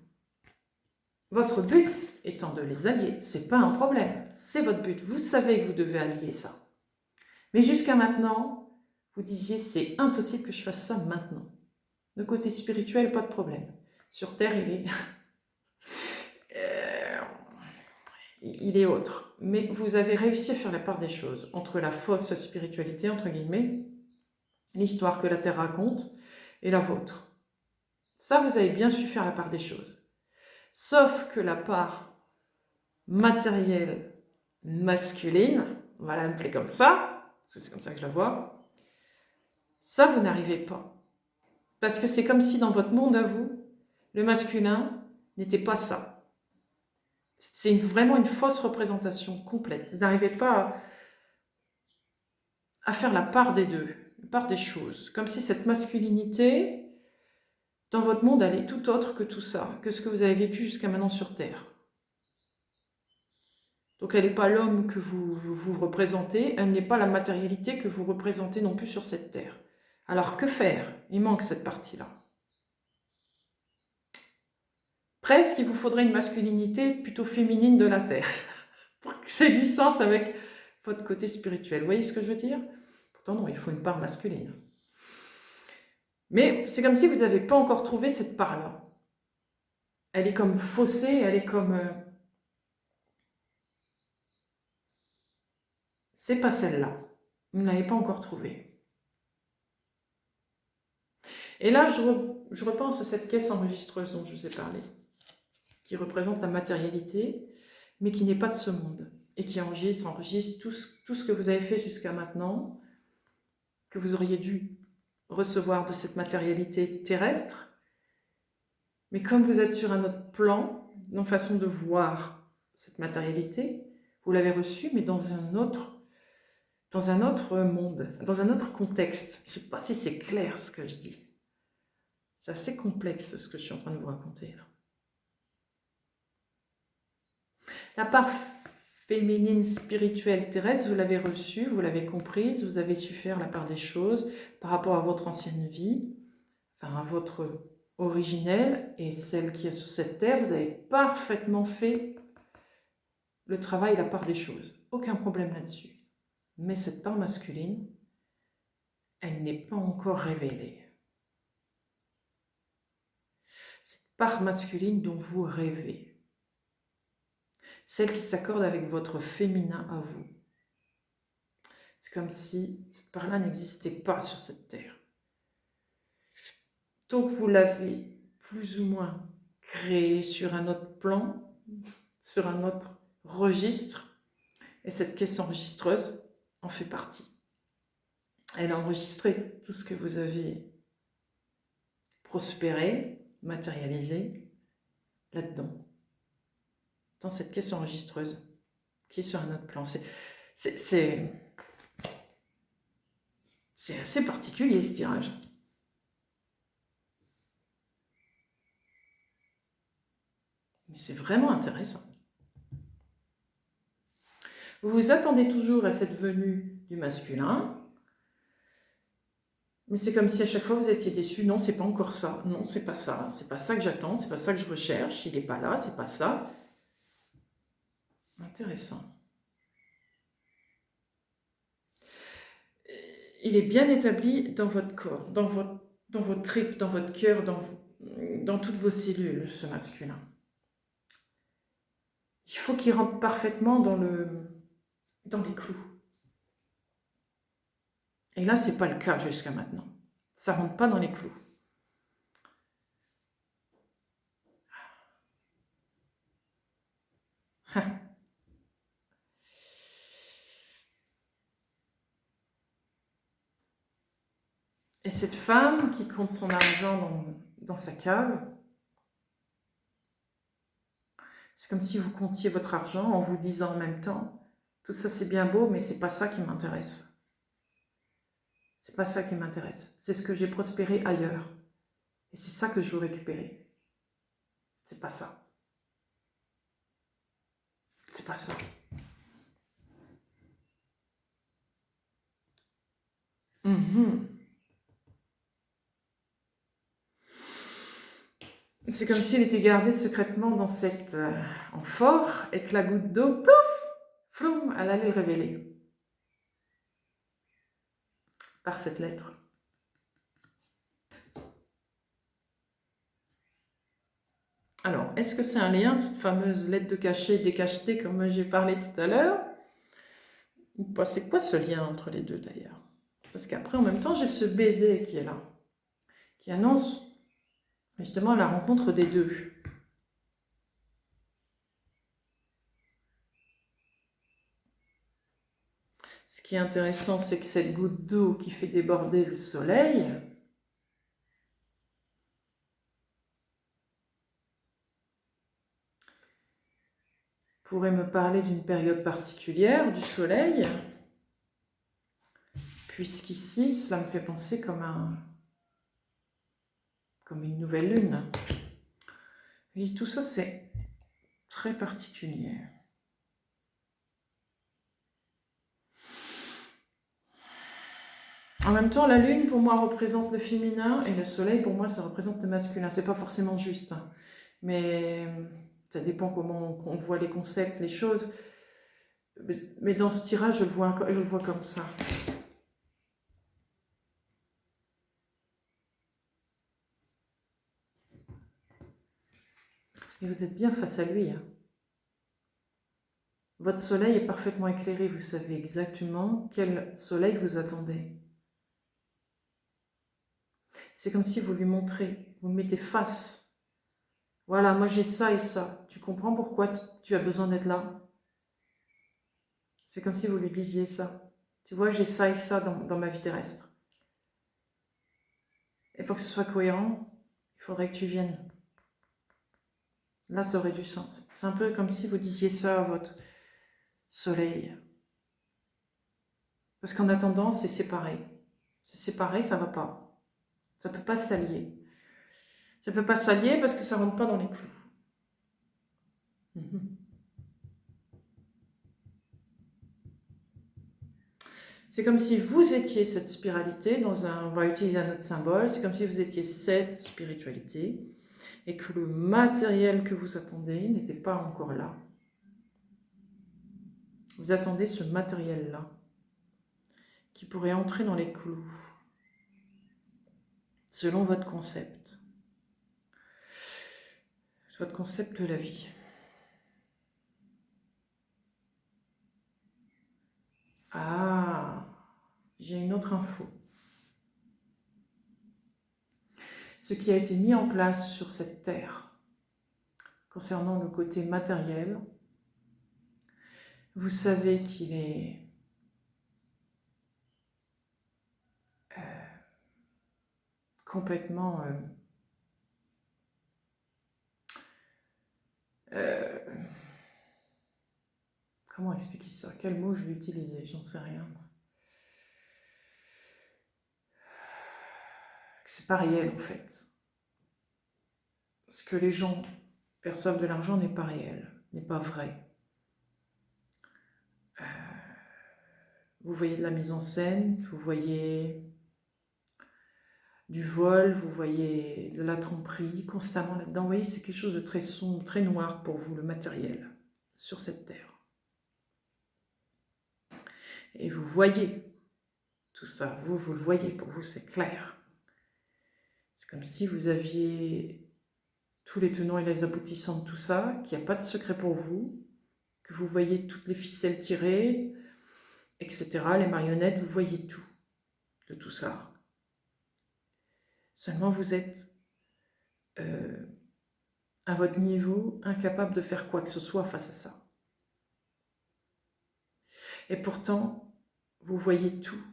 Votre but étant de les allier, c'est pas un problème, c'est votre but. Vous savez que vous devez allier ça. Mais jusqu'à maintenant, vous disiez c'est impossible que je fasse ça maintenant. Le côté spirituel, pas de problème. Sur Terre, il est autre. Mais vous avez réussi à faire la part des choses entre la fausse spiritualité, entre guillemets, l'histoire que la Terre raconte, et la vôtre. Ça, vous avez bien su faire la part des choses. Sauf que la part matérielle masculine, on va l'appeler comme ça, parce que c'est comme ça que je la vois, ça, vous n'arrivez pas. Parce que c'est comme si dans votre monde à vous, le masculin n'était pas ça. C'est vraiment une fausse représentation complète. Vous n'arrivez pas à faire la part des deux, la part des choses. Comme si cette masculinité dans votre monde, elle est tout autre que tout ça, que ce que vous avez vécu jusqu'à maintenant sur Terre. Donc elle n'est pas l'homme que vous représentez, elle n'est pas la matérialité que vous représentez non plus sur cette Terre. Alors que faire? Il manque cette partie-là. Presque, il vous faudrait une masculinité plutôt féminine de la Terre, pour que ça ait du sens avec votre côté spirituel. Vous voyez ce que je veux dire? Pourtant non, il faut une part masculine. Mais c'est comme si vous n'avez pas encore trouvé cette part-là. Elle est comme faussée, elle est comme... c'est pas celle-là. Vous ne l'avez pas encore trouvée. Et là, je repense à cette caisse enregistreuse dont je vous ai parlé, qui représente la matérialité, mais qui n'est pas de ce monde, et qui enregistre tout ce que vous avez fait jusqu'à maintenant, que vous auriez dû recevoir de cette matérialité terrestre. Mais comme vous êtes sur un autre plan, une façon de voir cette matérialité, vous l'avez reçue, mais dans un autre monde, dans un autre contexte. Je ne sais pas si c'est clair ce que je dis. C'est assez complexe ce que je suis en train de vous raconter là. La part féminine spirituelle terrestre, vous l'avez reçue, vous l'avez comprise, vous avez su faire la part des choses par rapport à votre ancienne vie, enfin à votre originelle et celle qui est sur cette terre, vous avez parfaitement fait le travail, la part des choses. Aucun problème là-dessus. Mais cette part masculine, elle n'est pas encore révélée. Cette part masculine dont vous rêvez, celle qui s'accorde avec votre féminin à vous. C'est comme si cette part-là n'existait pas sur cette terre. Donc vous l'avez plus ou moins créée sur un autre plan, sur un autre registre, et cette caisse enregistreuse en fait partie. Elle a enregistré tout ce que vous avez prospéré, matérialisé là-dedans, dans cette caisse enregistreuse qui est sur un autre plan. C'est assez particulier ce tirage. Mais c'est vraiment intéressant. Vous vous attendez toujours à cette venue du masculin, mais c'est comme si à chaque fois vous étiez déçu. Non, c'est pas encore ça. Non, c'est pas ça. C'est pas ça que j'attends. C'est pas ça que je recherche. Il n'est pas là. C'est pas ça. Intéressant. Il est bien établi dans votre corps, dans votre tripes, dans votre cœur, dans toutes vos cellules, ce masculin. Il faut qu'il rentre parfaitement dans les clous. Et là, ce n'est pas le cas jusqu'à maintenant. Ça ne rentre pas dans les clous. Et cette femme qui compte son argent dans sa cave, c'est comme si vous comptiez votre argent en vous disant en même temps, tout ça c'est bien beau, mais c'est pas ça qui m'intéresse. C'est pas ça qui m'intéresse. C'est ce que j'ai prospéré ailleurs. Et c'est ça que je veux récupérer. C'est pas ça. C'est pas ça. C'est comme s'il était gardé secrètement dans cette amphore et que la goutte d'eau, plouf, floum, elle allait le révéler. Par cette lettre. Alors, est-ce que c'est un lien, cette fameuse lettre de cachet décachetée comme j'ai parlé tout à l'heure? Ou pas? C'est quoi ce lien entre les deux d'ailleurs? Parce qu'après, en même temps, j'ai ce baiser qui est là, qui annonce justement la rencontre des deux. Ce qui est intéressant, c'est que cette goutte d'eau qui fait déborder le soleil, pourrait me parler d'une période particulière du soleil, puisqu'ici, cela me fait penser comme comme une nouvelle lune. Et tout ça, c'est très particulier. En même temps, la lune, pour moi, représente le féminin, et le soleil, pour moi, ça représente le masculin. C'est pas forcément juste, hein, mais ça dépend comment on voit les concepts, les choses. Mais dans ce tirage, je le vois comme ça. Et vous êtes bien face à lui, hein. Votre soleil est parfaitement éclairé, vous savez exactement quel soleil vous attendez. C'est comme si vous lui montrez, vous le mettez face. Voilà, moi j'ai ça et ça. Tu comprends pourquoi tu as besoin d'être là? C'est comme si vous lui disiez ça. Tu vois, j'ai ça et ça dans ma vie terrestre. Et pour que ce soit cohérent, il faudrait que tu viennes. Là, ça aurait du sens. C'est un peu comme si vous disiez ça à votre soleil. Parce qu'en attendant, c'est séparé. C'est séparé, ça ne va pas. Ça ne peut pas s'allier. Ça ne peut pas s'allier parce que ça ne rentre pas dans les clous. C'est comme si vous étiez cette spiralité, on va utiliser un autre symbole, c'est comme si vous étiez cette spiritualité et que le matériel que vous attendez n'était pas encore là. Vous attendez ce matériel-là qui pourrait entrer dans les clous selon votre concept de la vie. Ah, j'ai une autre info. Ce qui a été mis en place sur cette terre concernant le côté matériel, vous savez qu'il est complètement comment expliquer ça? Quel mot je vais utiliser? J'en sais rien. C'est pas réel en fait. Ce que les gens perçoivent de l'argent n'est pas réel, n'est pas vrai. Vous voyez de la mise en scène, vous voyez du vol, vous voyez de la tromperie constamment là-dedans. Vous voyez, c'est quelque chose de très sombre, très noir pour vous, le matériel, sur cette terre. Et vous voyez tout ça, vous le voyez, pour vous c'est clair. C'est comme si vous aviez tous les tenants et les aboutissants de tout ça, qu'il n'y a pas de secret pour vous, que vous voyez toutes les ficelles tirées, etc., les marionnettes, vous voyez tout, de tout ça. Seulement vous êtes à votre niveau incapable de faire quoi que ce soit face à ça. Et pourtant, vous voyez tout.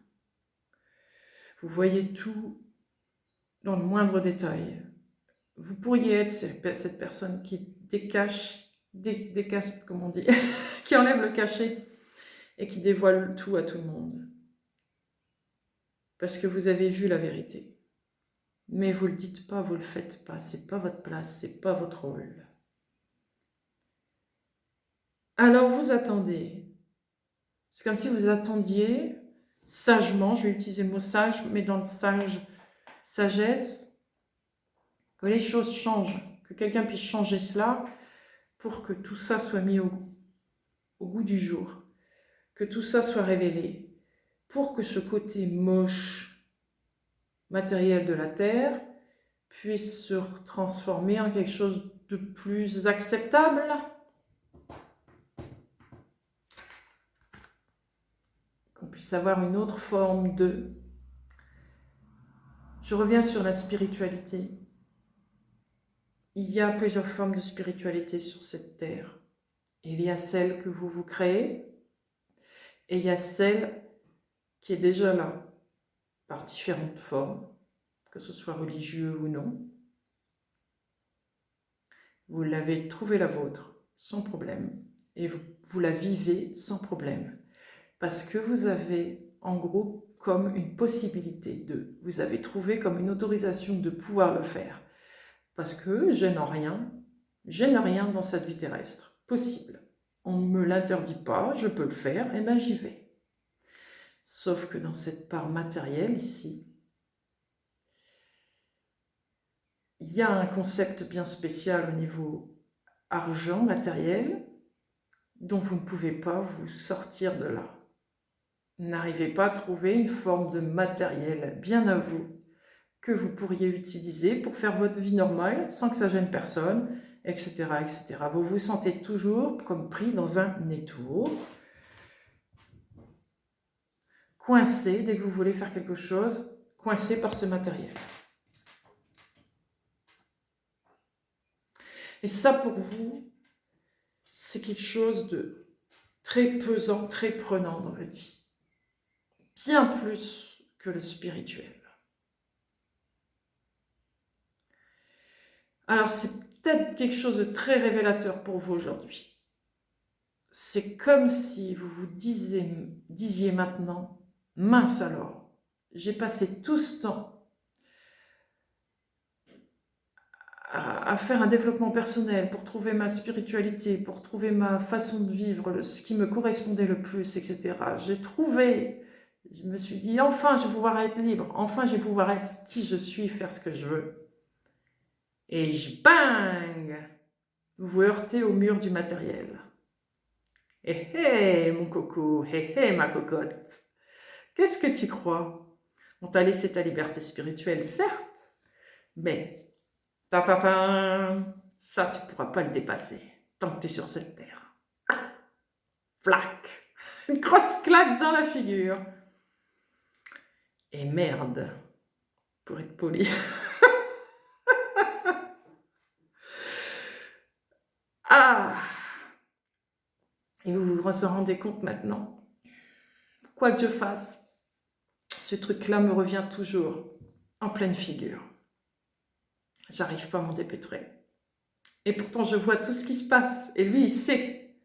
Vous voyez tout dans le moindre détail. Vous pourriez être cette personne qui décache, comment on dit, qui enlève le cachet et qui dévoile tout à tout le monde. Parce que vous avez vu la vérité. Mais vous ne le dites pas, vous ne le faites pas, c'est pas votre place, c'est pas votre rôle. Alors vous attendez. C'est comme si vous attendiez sagement, je vais utiliser le mot sage, mais dans le sagesse, que les choses changent, que quelqu'un puisse changer cela pour que tout ça soit mis au goût du jour, que tout ça soit révélé, pour que ce côté moche, matériel de la terre, puisse se transformer en quelque chose de plus acceptable. Qu'on puisse avoir une autre forme de... Je reviens sur la spiritualité. Il y a plusieurs formes de spiritualité sur cette terre. Il y a celle que vous vous créez, et il y a celle qui est déjà là, par différentes formes, que ce soit religieux ou non. Vous l'avez trouvé la vôtre, sans problème, et vous la vivez sans problème. Parce que vous avez, en gros, comme une possibilité de... Vous avez trouvé comme une autorisation de pouvoir le faire. Parce que je n'ai rien dans cette vie terrestre. Possible. On ne me l'interdit pas, je peux le faire, et bien j'y vais. Sauf que dans cette part matérielle ici, il y a un concept bien spécial au niveau argent, matériel, dont vous ne pouvez pas vous sortir de là. N'arrivez pas à trouver une forme de matériel bien à vous que vous pourriez utiliser pour faire votre vie normale sans que ça gêne personne, etc., etc. Vous vous sentez toujours comme pris dans un étau, coincé dès que vous voulez faire quelque chose, coincé par ce matériel. Et ça, pour vous, c'est quelque chose de très pesant, très prenant dans votre vie. Bien plus que le spirituel. Alors, c'est peut-être quelque chose de très révélateur pour vous aujourd'hui. C'est comme si vous vous disiez maintenant, mince alors, j'ai passé tout ce temps à faire un développement personnel pour trouver ma spiritualité, pour trouver ma façon de vivre, ce qui me correspondait le plus, etc. J'ai trouvé, je me suis dit, enfin je vais pouvoir être libre, enfin je vais pouvoir être qui je suis, faire ce que je veux. Et bang, vous vous heurtez au mur du matériel. Hé hé, mon coco, hé hé, ma cocotte. Qu'est-ce que tu crois? On t'a laissé ta liberté spirituelle, certes, mais ça, tu ne pourras pas le dépasser tant que tu es sur cette terre. Flac! Une grosse claque dans la figure. Et merde, pour être poli. Ah! Et vous vous en rendez compte maintenant. Quoi que je fasse, ce truc-là me revient toujours en pleine figure. J'arrive pas à m'en dépêtrer. Et pourtant, je vois tout ce qui se passe. Et lui, il sait.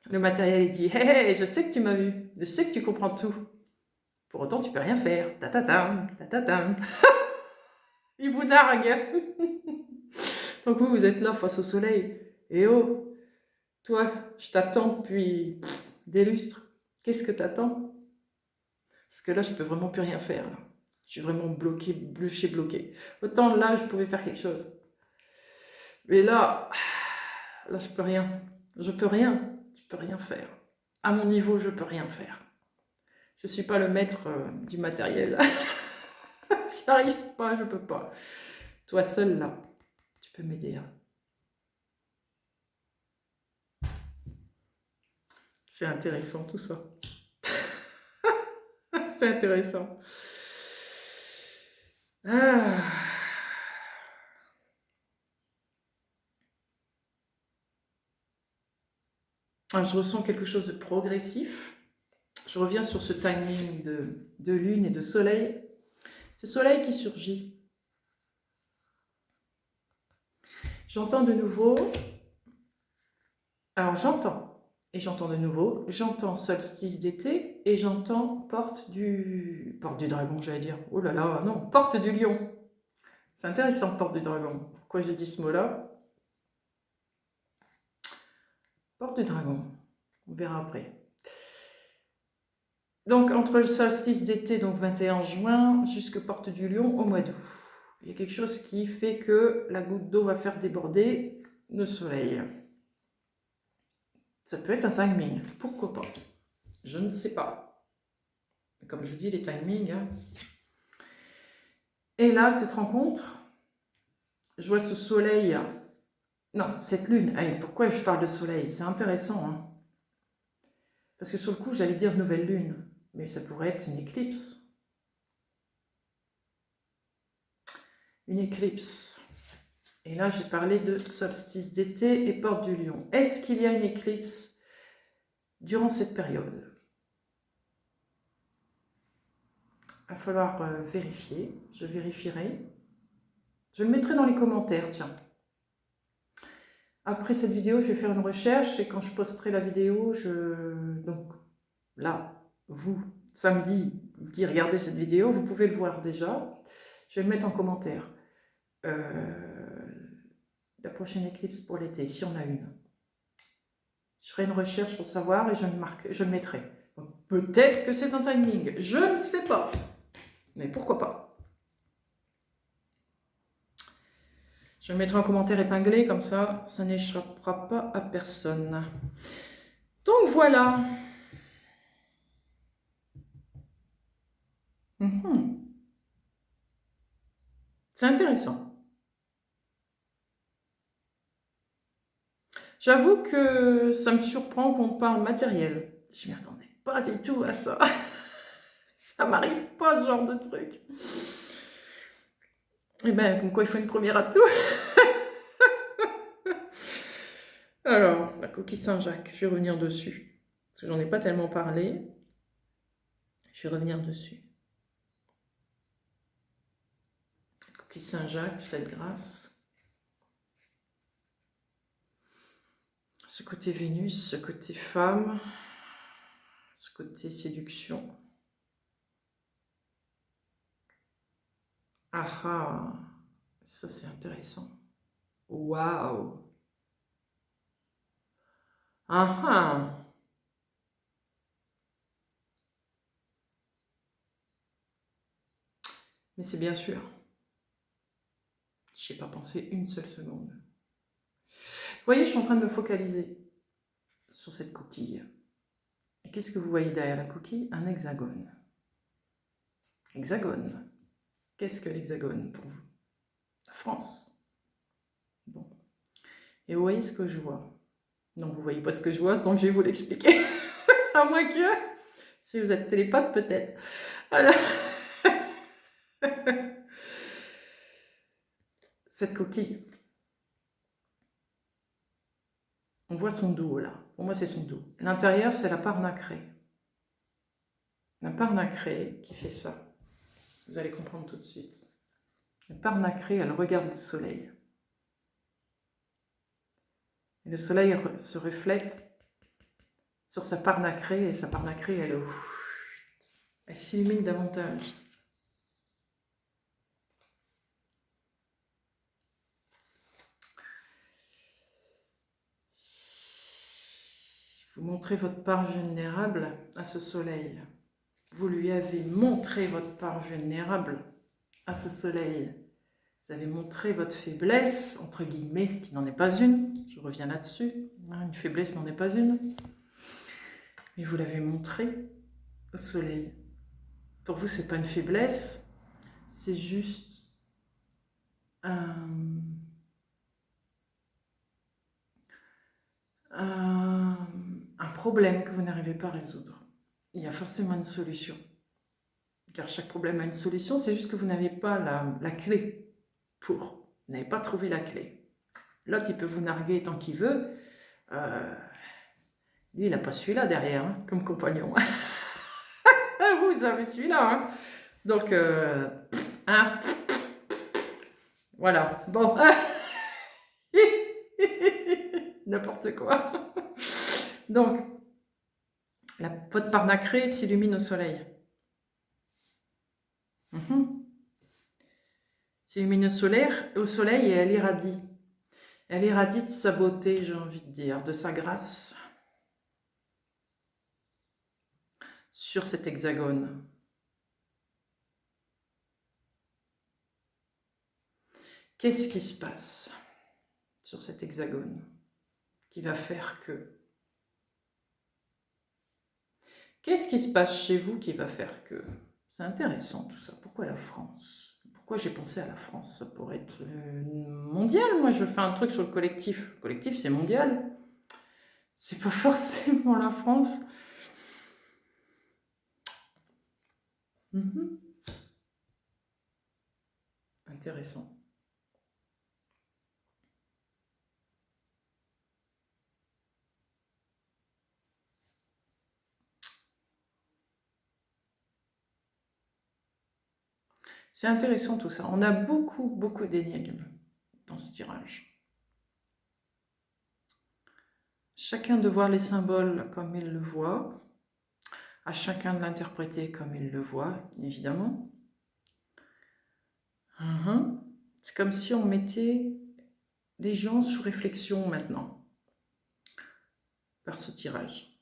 Le matériel, il dit, hé, hey, je sais que tu m'as vu. Je sais que tu comprends tout. Pour autant, tu peux rien faire. Ta-ta-tam, ta-ta-tam. Il vous nargue. Donc vous êtes là face au soleil. Et oh, toi, je t'attends depuis des lustres. Qu'est-ce que t'attends? Parce que là, je peux vraiment plus rien faire. Là. Je suis vraiment bloqué, bloqué. Autant là, je pouvais faire quelque chose. Mais là, je peux rien. Je peux rien. Je peux rien faire. À mon niveau, je peux rien faire. Je suis pas le maître du matériel. J'y arrive pas, je peux pas. Toi seul là, tu peux m'aider. Hein. C'est intéressant tout ça. C'est intéressant. Ah. Alors, je ressens quelque chose de progressif. Je reviens sur ce timing de lune et de soleil. Ce soleil qui surgit. J'entends de nouveau. Alors j'entends. Et j'entends de nouveau. J'entends solstice d'été et j'entends porte du dragon, j'allais dire. Oh là là, non, porte du lion. C'est intéressant, porte du dragon. Pourquoi j'ai dit ce mot-là? Porte du dragon. On verra après. Donc, entre le solstice d'été, donc 21 juin, jusqu'à porte du lion au mois d'août. Il y a quelque chose qui fait que la goutte d'eau va faire déborder le soleil. Ça peut être un timing, pourquoi pas? Je ne sais pas. Comme je dis, les timings. Hein. Et là, cette rencontre, je vois ce soleil. Non, cette lune. Allez, pourquoi je parle de soleil? C'est intéressant. Hein. Parce que sur le coup, j'allais dire nouvelle lune. Mais ça pourrait être une éclipse. Une éclipse. Et là, j'ai parlé de solstice d'été et porte du lion. Est-ce qu'il y a une éclipse durant cette période? Il va falloir vérifier. Je vérifierai. Je le mettrai dans les commentaires, tiens. Après cette vidéo, je vais faire une recherche et quand je posterai la vidéo, donc là, vous, samedi, qui regardez cette vidéo, vous pouvez le voir déjà. Je vais le mettre en commentaire. la prochaine éclipse pour l'été, si on a une. Je ferai une recherche pour savoir et je le mettrai. Peut-être que c'est un timing, je ne sais pas. Mais pourquoi pas? Je le mettrai en commentaire épinglé, comme ça n'échappera pas à personne. Donc voilà. C'est intéressant. J'avoue que ça me surprend qu'on parle matériel. Je m'y attendais pas du tout à ça. Ça m'arrive pas ce genre de truc. Eh ben, comme quoi il faut une première à tout. Alors, la coquille Saint-Jacques, je vais revenir dessus. Parce que j'en ai pas tellement parlé. Je vais revenir dessus. La coquille Saint-Jacques, cette grâce. Ce côté Vénus, ce côté femme, ce côté séduction. Ah ah, ça c'est intéressant. Waouh! Ah ah! Mais c'est bien sûr. Je n'y ai pas pensé une seule seconde. Vous voyez, je suis en train de me focaliser sur cette coquille. Et qu'est-ce que vous voyez derrière la coquille? Un hexagone. Hexagone. Qu'est-ce que l'hexagone pour vous? La France. Bon. Et vous voyez ce que je vois? Non, vous voyez pas ce que je vois, donc je vais vous l'expliquer. À moins que, si vous êtes télépathe, peut-être. Alors, cette coquille, on voit son dos là. Pour moi, c'est son dos. L'intérieur, c'est la part nacrée. La part nacrée qui fait ça. Vous allez comprendre tout de suite. La part nacrée, elle regarde le soleil. Et le soleil se reflète sur sa part nacrée, et sa part nacrée, elle s'illumine davantage. Vous montrez votre part vulnérable à ce soleil. Vous lui avez montré votre part vulnérable à ce soleil. Vous avez montré votre faiblesse, entre guillemets, qui n'en est pas une. Je reviens là-dessus. Une faiblesse n'en est pas une. Mais vous l'avez montré au soleil. Pour vous, c'est pas une faiblesse, c'est juste un problème que vous n'arrivez pas à résoudre. Il y a forcément une solution. Car chaque problème a une solution, c'est juste que vous n'avez pas la clé pour. Vous n'avez pas trouvé la clé. L'autre, il peut vous narguer tant qu'il veut. Lui, il n'a pas celui-là derrière, hein, comme compagnon. Vous avez celui-là. Hein. Donc, hein, voilà. Bon. N'importe quoi. Donc, votre part nacrée s'illumine au soleil. S'illumine au soleil et elle irradie. Elle irradie de sa beauté, j'ai envie de dire, de sa grâce. Sur cet hexagone. Qu'est-ce qui se passe sur cet hexagone qui va faire que... Qu'est-ce qui se passe chez vous qui va faire que... C'est intéressant tout ça. Pourquoi la France? Pourquoi j'ai pensé à la France? Ça pourrait être mondial. Moi, je fais un truc sur le collectif. Le collectif, c'est mondial. C'est pas forcément la France. Intéressant. C'est intéressant tout ça. On a beaucoup d'énigmes dans ce tirage. Chacun de voir les symboles comme il le voit. À chacun de l'interpréter comme il le voit, évidemment. C'est comme si on mettait les gens sous réflexion maintenant, par ce tirage.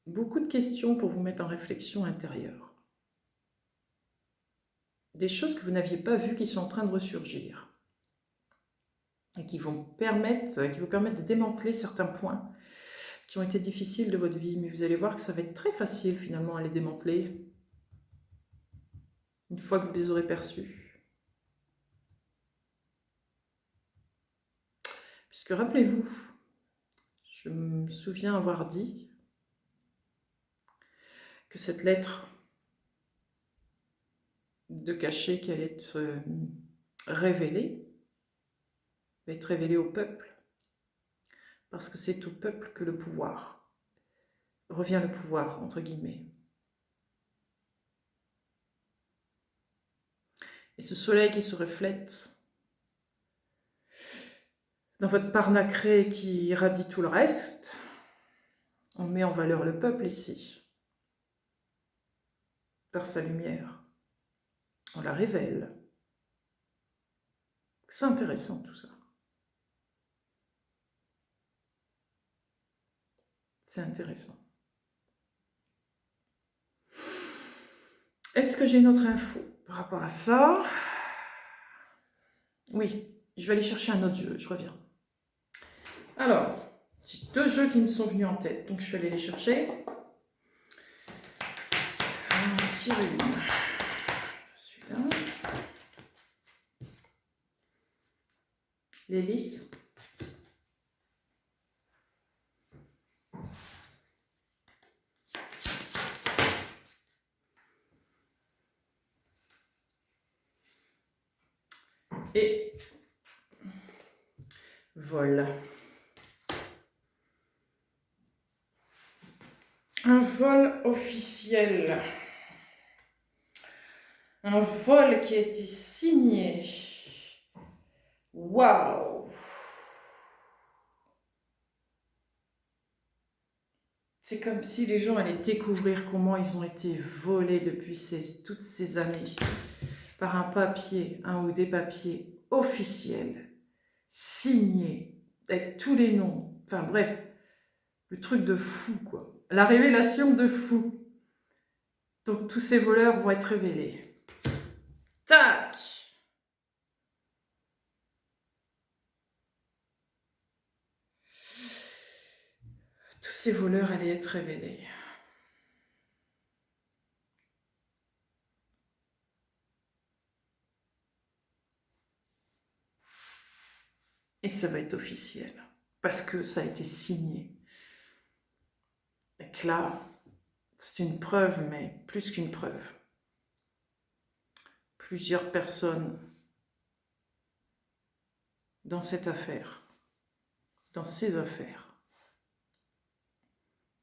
Beaucoup de questions pour vous mettre en réflexion intérieure. Des choses que vous n'aviez pas vues qui sont en train de ressurgir. Et qui vous permettent de démanteler certains points qui ont été difficiles de votre vie. Mais vous allez voir que ça va être très facile finalement à les démanteler une fois que vous les aurez perçus. Puisque rappelez-vous, je me souviens avoir dit que cette lettre de cachet qui allait être révélée, va être révélée au peuple, parce que c'est au peuple que le pouvoir revient, le pouvoir, entre guillemets. Et ce soleil qui se reflète dans votre part nacrée qui irradie tout le reste, on met en valeur le peuple ici, par sa lumière. On la révèle. C'est intéressant tout ça. C'est intéressant. Est-ce que j'ai une autre info par rapport à ça? Oui, je vais aller chercher un autre jeu, je reviens. Alors, j'ai deux jeux qui me sont venus en tête, donc je vais aller les chercher. On va en tirer une. Celui-là. L'hélice. Et vol. Un vol officiel. Un vol qui a été signé. Waouh! C'est comme si les gens allaient découvrir comment ils ont été volés depuis toutes ces années par un papier, un ou des papiers officiels, signés, avec tous les noms. Enfin bref, le truc de fou, quoi. La révélation de fou. Donc tous ces voleurs vont être révélés. Tac! Tous ces voleurs allaient être révélés. Et ça va être officiel. Parce que ça a été signé. Et que là, c'est une preuve, mais plus qu'une preuve. Plusieurs personnes dans cette affaire, dans ces affaires.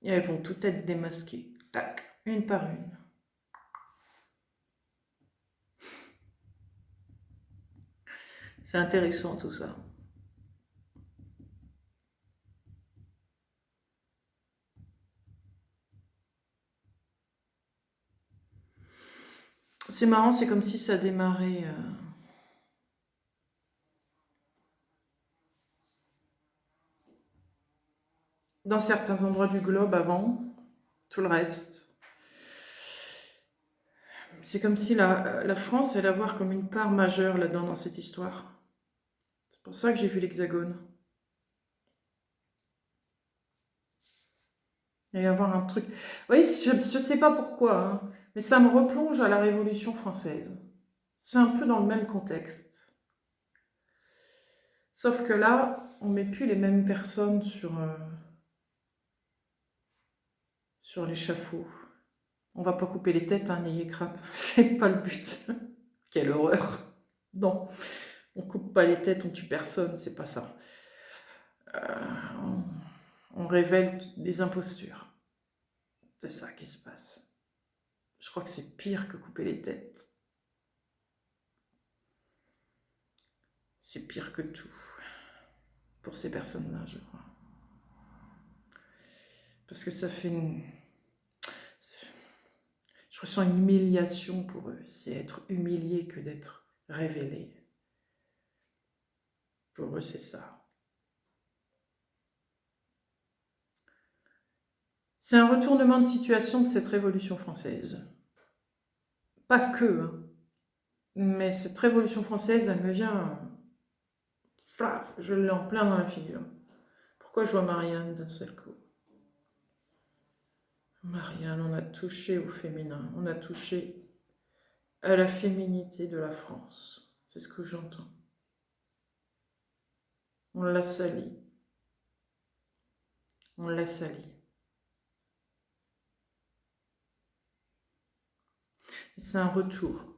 Et elles vont toutes être démasquées. Tac, une par une. C'est intéressant tout ça. C'est marrant, c'est comme si ça démarrait dans certains endroits du globe avant, tout le reste. C'est comme si la France allait avoir comme une part majeure là-dedans dans cette histoire. C'est pour ça que j'ai vu l'Hexagone. Il va y avoir un truc... Vous voyez, je ne sais pas pourquoi, hein, mais ça me replonge à la Révolution française. C'est un peu dans le même contexte. Sauf que là, on ne met plus les mêmes personnes sur l'échafaud. On va pas couper les têtes, hein, n'ayez crainte. C'est pas le but. Quelle horreur. Non, on coupe pas les têtes, on tue personne, c'est pas ça. On révèle des impostures. C'est ça qui se passe. Je crois que c'est pire que couper les têtes. C'est pire que tout. Pour ces personnes-là, je crois. Parce que ça fait une... Je ressens une humiliation pour eux. C'est être humilié que d'être révélé. Pour eux, c'est ça. C'est un retournement de situation de cette Révolution française. Pas que, hein, mais cette Révolution française, elle me vient, flaf, je l'ai en plein dans la figure. Pourquoi je vois Marianne d'un seul coup? Marianne, on a touché au féminin, on a touché à la féminité de la France. C'est ce que j'entends. On l'a sali. On l'a sali. C'est un retour.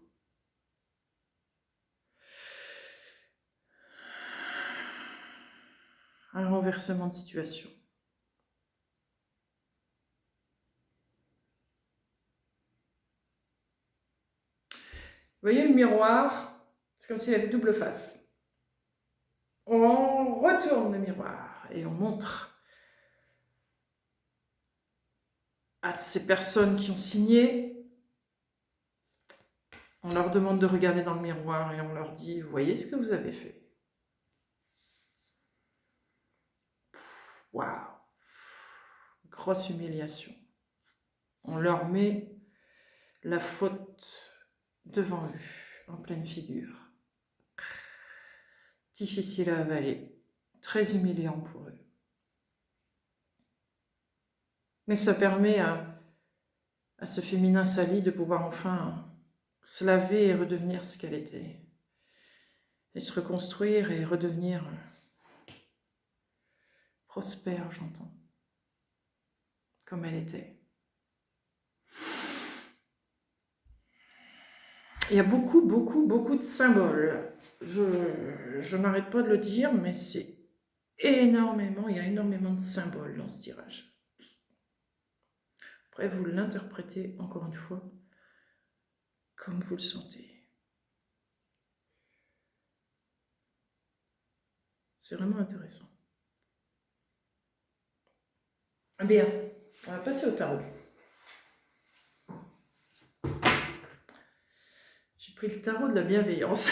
Un renversement de situation. Vous voyez le miroir, c'est comme s'il avait double face. On retourne le miroir et on montre à ces personnes qui ont signé, on leur demande de regarder dans le miroir et on leur dit, vous voyez ce que vous avez fait? Waouh! Grosse humiliation. On leur met la faute devant eux, en pleine figure. Difficile à avaler, très humiliant pour eux. Mais ça permet à ce féminin sali de pouvoir enfin se laver et redevenir ce qu'elle était. Et se reconstruire et redevenir prospère, j'entends, comme elle était. Il y a beaucoup de symboles. Je n'arrête pas de le dire, mais c'est énormément, il y a énormément de symboles dans ce tirage. Après, vous l'interprétez, encore une fois, comme vous le sentez. C'est vraiment intéressant. Bien, on va passer au tarot. J'ai pris le tarot de la bienveillance.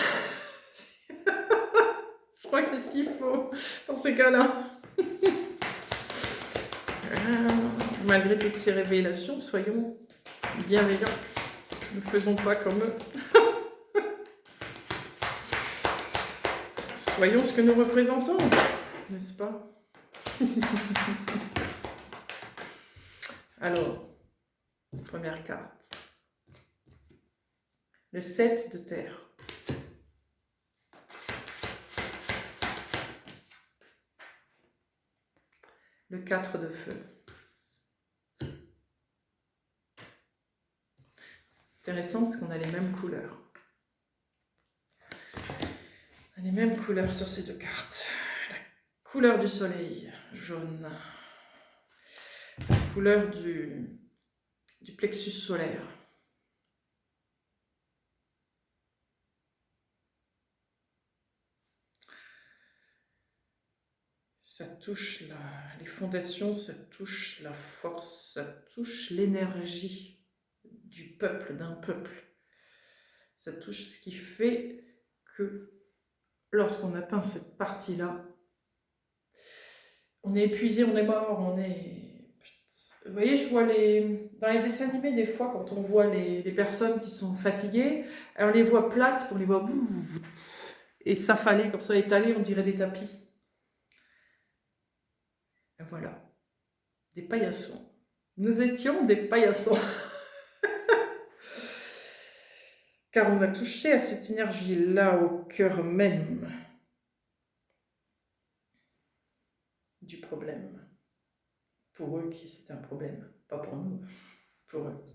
Je crois que c'est ce qu'il faut dans ces cas-là. Malgré toutes ces révélations, soyons bienveillants. Ne faisons pas comme eux. Soyons ce que nous représentons, n'est-ce pas? Alors, première carte. Le 7 de terre. Le 4 de feu. Intéressant parce qu'on a les mêmes couleurs. On a les mêmes couleurs sur ces deux cartes. La couleur du soleil, jaune. La couleur du plexus solaire. Ça touche les fondations, ça touche la force, ça touche l'énergie du peuple, d'un peuple. Ça touche ce qui fait que lorsqu'on atteint cette partie-là, on est épuisé, on est mort, on est... Vous voyez, je vois dans les dessins animés, des fois, quand on voit les personnes qui sont fatiguées, on les voit plates, on les voit... Et s'affaler comme ça, étalées, on dirait des tapis. Et voilà, des paillassons. Nous étions des paillassons. Car on a touché à cette énergie-là au cœur même du problème. Pour eux, c'est un problème. Pas pour nous, pour eux.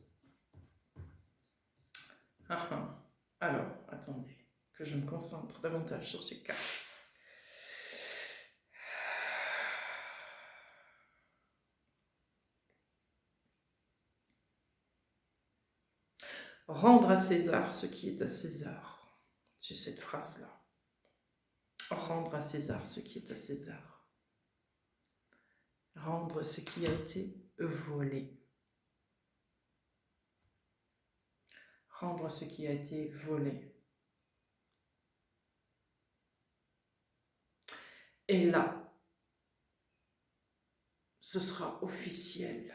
Ah ah. Alors, attendez, que je me concentre davantage sur ces cartes. Rendre à César ce qui est à César. C'est cette phrase-là. Rendre à César ce qui est à César. Rendre ce qui a été volé. Rendre ce qui a été volé. Et là, ce sera officiel.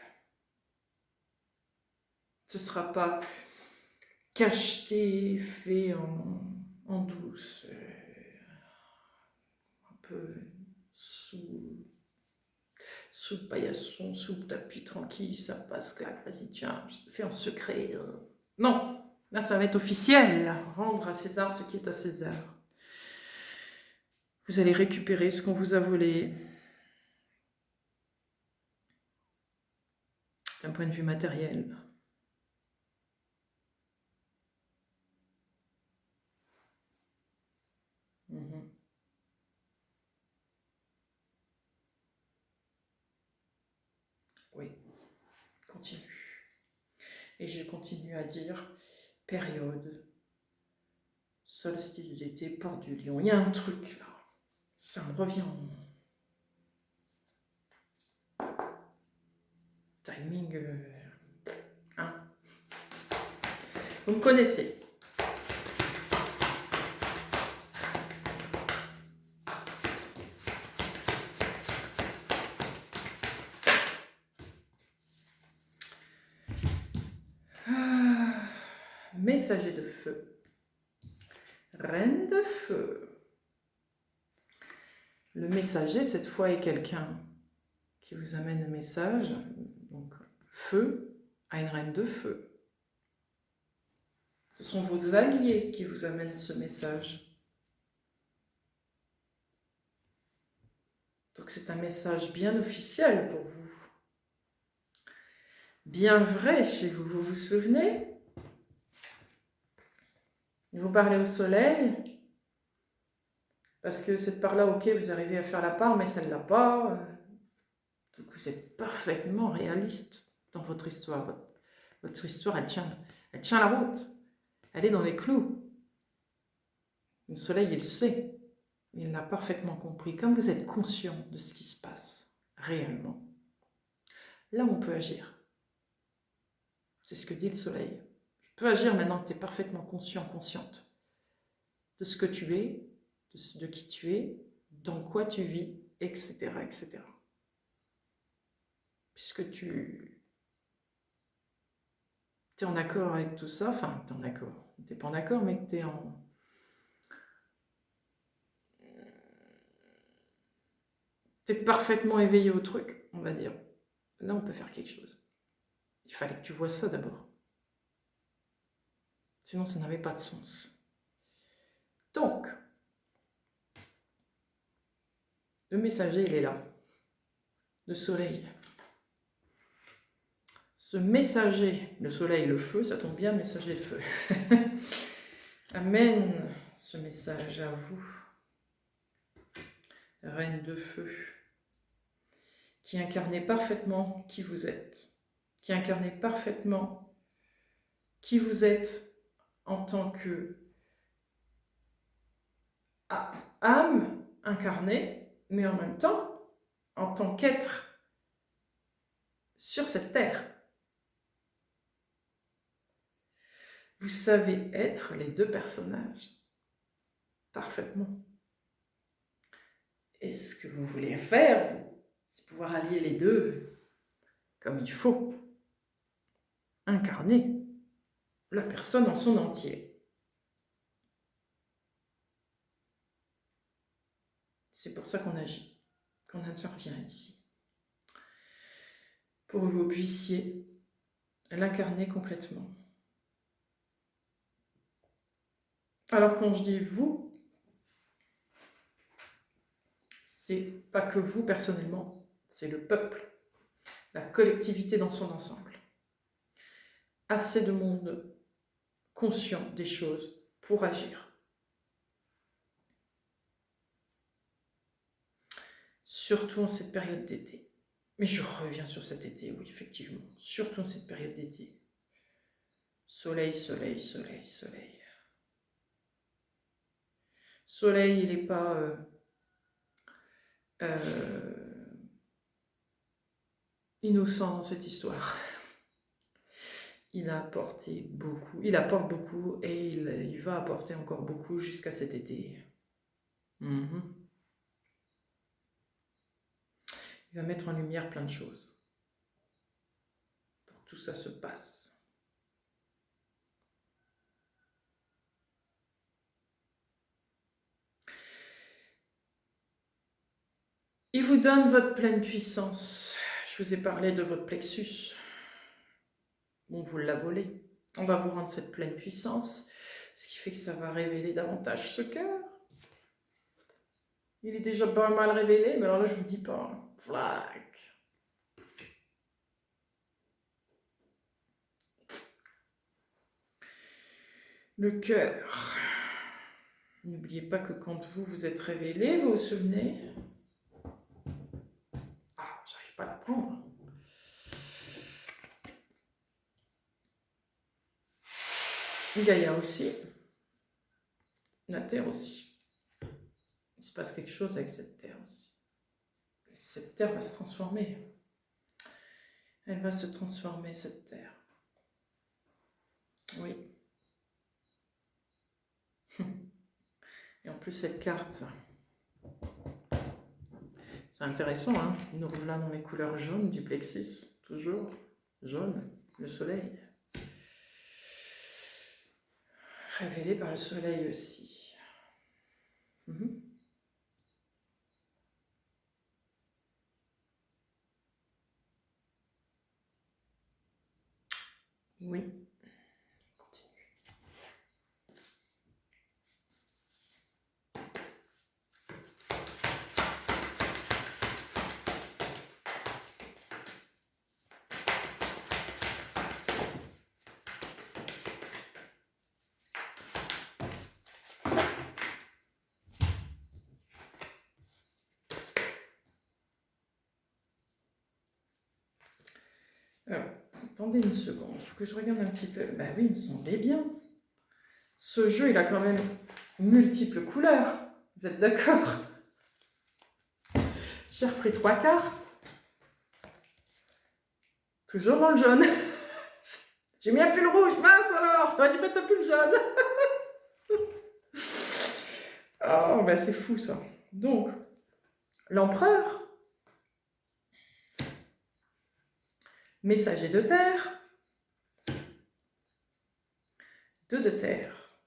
Ce ne sera pas cacheté, fait en douce, un peu sous le paillasson, sous le tapis, tranquille, ça passe, clac, vas-y, tiens, fais en secret. Non, là, ça va être officiel. Rendre à César ce qui est à César. Vous allez récupérer ce qu'on vous a volé. D'un point de vue matériel. Mhm. Oui, continue. Et je continue à dire période, solstice d'été, porte du lion. Il y a un truc là, ça me revient en timing. Hein. Vous me connaissez. Messager de feu. Reine de feu. Le messager, cette fois, est quelqu'un qui vous amène le message. Donc, feu à une reine de feu. Ce sont vos alliés qui vous amènent ce message. Donc, c'est un message bien officiel pour vous. Bien vrai chez vous. Vous vous souvenez ? Vous parlez au soleil, parce que cette part-là, ok, vous arrivez à faire la part, mais celle-là pas. Donc vous êtes parfaitement réaliste dans votre histoire. Votre histoire, elle tient la route. Elle est dans les clous. Le soleil, il sait. Il l'a parfaitement compris. Comme vous êtes conscient de ce qui se passe réellement, là, on peut agir. C'est ce que dit le soleil. Je peux agir maintenant que tu es parfaitement conscient, consciente de ce que tu es, de qui tu es, dans quoi tu vis, etc., etc. Puisque tu es en accord avec tout ça, enfin, tu es en accord, tu n'es pas en accord, mais que tu es en... Tu es parfaitement éveillé au truc, on va dire. Là, on peut faire quelque chose. Il fallait que tu vois ça d'abord. Sinon, ça n'avait pas de sens. Donc, le messager, il est là. Le soleil. Ce messager, le soleil, le feu, ça tombe bien, messager, le feu, amène ce message à vous, reine de feu, qui incarnait parfaitement qui vous êtes, qui incarnait parfaitement qui vous êtes en tant que âme incarnée, mais en même temps, en tant qu'être sur cette terre. Vous savez être les deux personnages parfaitement. Et ce que vous voulez faire, vous, c'est pouvoir allier les deux comme il faut. Incarner la personne en son entier. C'est pour ça qu'on agit, qu'on intervient ici. Pour que vous puissiez l'incarner complètement. Alors quand je dis vous, c'est pas que vous personnellement, c'est le peuple, la collectivité dans son ensemble. Assez de monde conscient des choses pour agir. Surtout en cette période d'été. Mais je reviens sur cet été, oui, effectivement. Surtout en cette période d'été. Soleil, soleil, soleil, soleil. Soleil, il n'est pas... innocent dans cette histoire. Il a apporté beaucoup, il apporte beaucoup et il va apporter encore beaucoup jusqu'à cet été. Il va mettre en lumière plein de choses. Pour que tout ça se passe. Il vous donne votre pleine puissance. Je vous ai parlé de votre plexus. Bon, vous l'a volé. On va vous rendre cette pleine puissance, ce qui fait que ça va révéler davantage ce cœur. Il est déjà pas mal révélé, mais alors là, je vous dis pas. Flac. Le cœur. N'oubliez pas que quand vous êtes révélé, vous vous souvenez. Ah, j'arrive pas à la prendre. Gaïa aussi. La Terre aussi. Il se passe quelque chose avec cette Terre aussi. Cette Terre va se transformer. Elle va se transformer, cette Terre. Oui. Et en plus, cette carte, c'est intéressant, hein. Nous voilà dans les couleurs jaunes du plexus, toujours jaune, le soleil. Révélé par le soleil aussi. Oui. Alors, attendez une seconde, il faut que je regarde un petit peu. Ben oui, il me semblait bien. Ce jeu, il a quand même multiples couleurs. Vous êtes d'accord? J'ai repris 3 cartes. Toujours dans le jaune. J'ai mis un pull rouge. Mince alors, ça va dû mettre un pull jaune. Oh, ben c'est fou ça. Donc, l'empereur. Messager de terre. 2 de terre.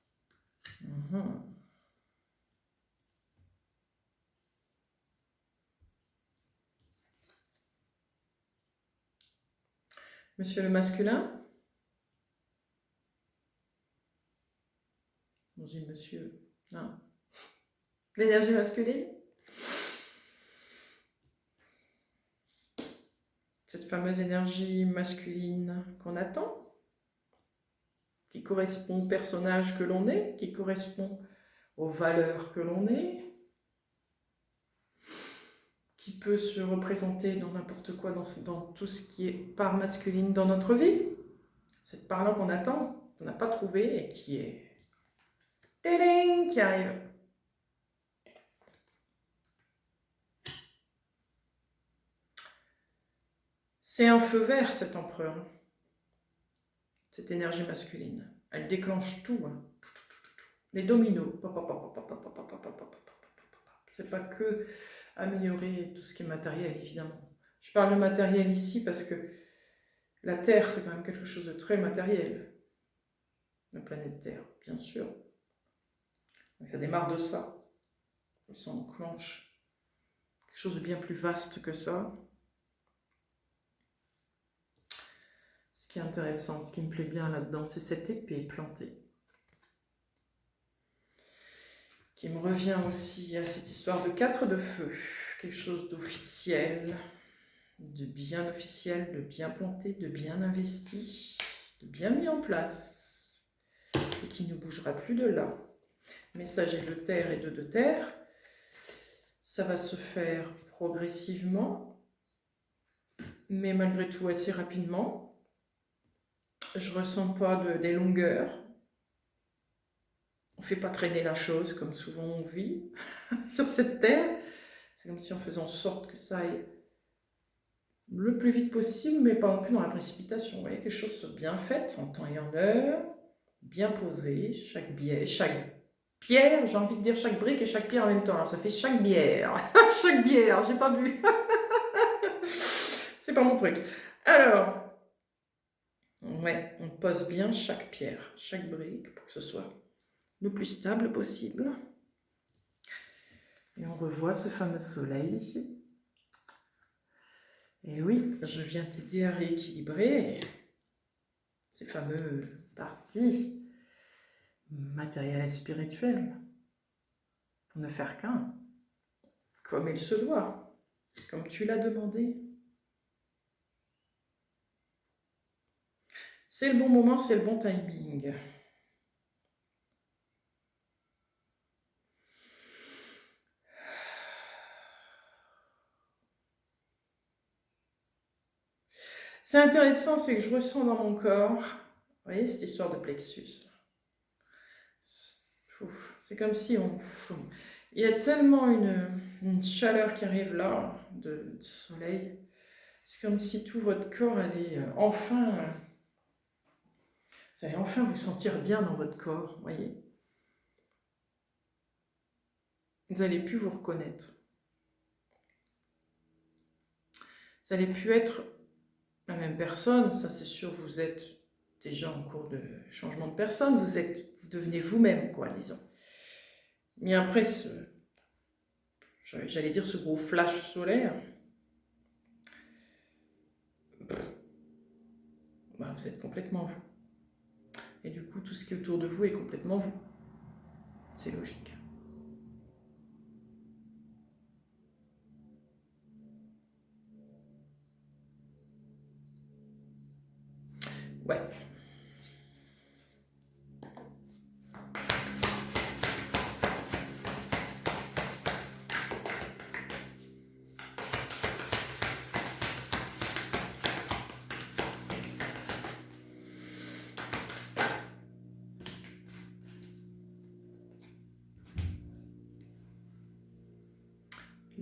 Monsieur le masculin. Bon, j'ai monsieur. Non. L'énergie masculine. Cette fameuse énergie masculine qu'on attend, qui correspond au personnage que l'on est, qui correspond aux valeurs que l'on est, qui peut se représenter dans n'importe quoi, dans tout ce qui est part masculine dans notre vie. Cette part-là qu'on attend, qu'on n'a pas trouvé et qui est... Téling, qui arrive. C'est un feu vert, cet empereur. Cette énergie masculine. Elle déclenche tout. Hein. Les dominos. C'est pas que améliorer tout ce qui est matériel, évidemment. Je parle de matériel ici parce que la Terre, c'est quand même quelque chose de très matériel. La planète Terre, bien sûr. Donc ça démarre de ça. Ça enclenche quelque chose de bien plus vaste que ça. Ce qui est intéressant, ce qui me plaît bien là-dedans, c'est cette épée plantée. Qui me revient aussi à cette histoire de 4 de feu. Quelque chose d'officiel, de bien officiel, de bien planté, de bien investi, de bien mis en place. Et qui ne bougera plus de là. Messager de terre et 2 de terre. Ça va se faire progressivement, mais malgré tout assez rapidement. Je ressens pas des longueurs. On ne fait pas traîner la chose comme souvent on vit sur cette terre. C'est comme si on faisait en sorte que ça aille le plus vite possible, mais pas non plus dans la précipitation. Vous voyez, quelque chose soit bien fait, en temps et en heure, bien posé, chaque pierre, j'ai envie de dire chaque brique et chaque pierre en même temps. Alors ça fait chaque bière, chaque bière, j'ai pas bu. C'est pas mon truc. Alors, ouais, on pose bien chaque pierre, chaque brique pour que ce soit le plus stable possible. Et on revoit ce fameux soleil ici. Et oui, je viens t'aider à rééquilibrer ces fameuses parties matérielles et spirituelles pour ne faire qu'un, comme il se doit, comme tu l'as demandé. C'est le bon moment, c'est le bon timing. C'est intéressant, c'est que je ressens dans mon corps, vous voyez cette histoire de plexus. C'est comme si il y a tellement une chaleur qui arrive là, de soleil. C'est comme si tout votre corps allait enfin, vous allez enfin vous sentir bien dans votre corps, vous voyez. Vous n'allez plus vous reconnaître. Vous n'allez plus être la même personne, ça c'est sûr, vous êtes déjà en cours de changement de personne, vous devenez vous-même, quoi, disons. Mais après, j'allais dire ce gros flash solaire, bah, vous êtes complètement vous. Et du coup, tout ce qui est autour de vous est complètement vous. C'est logique. Ouais.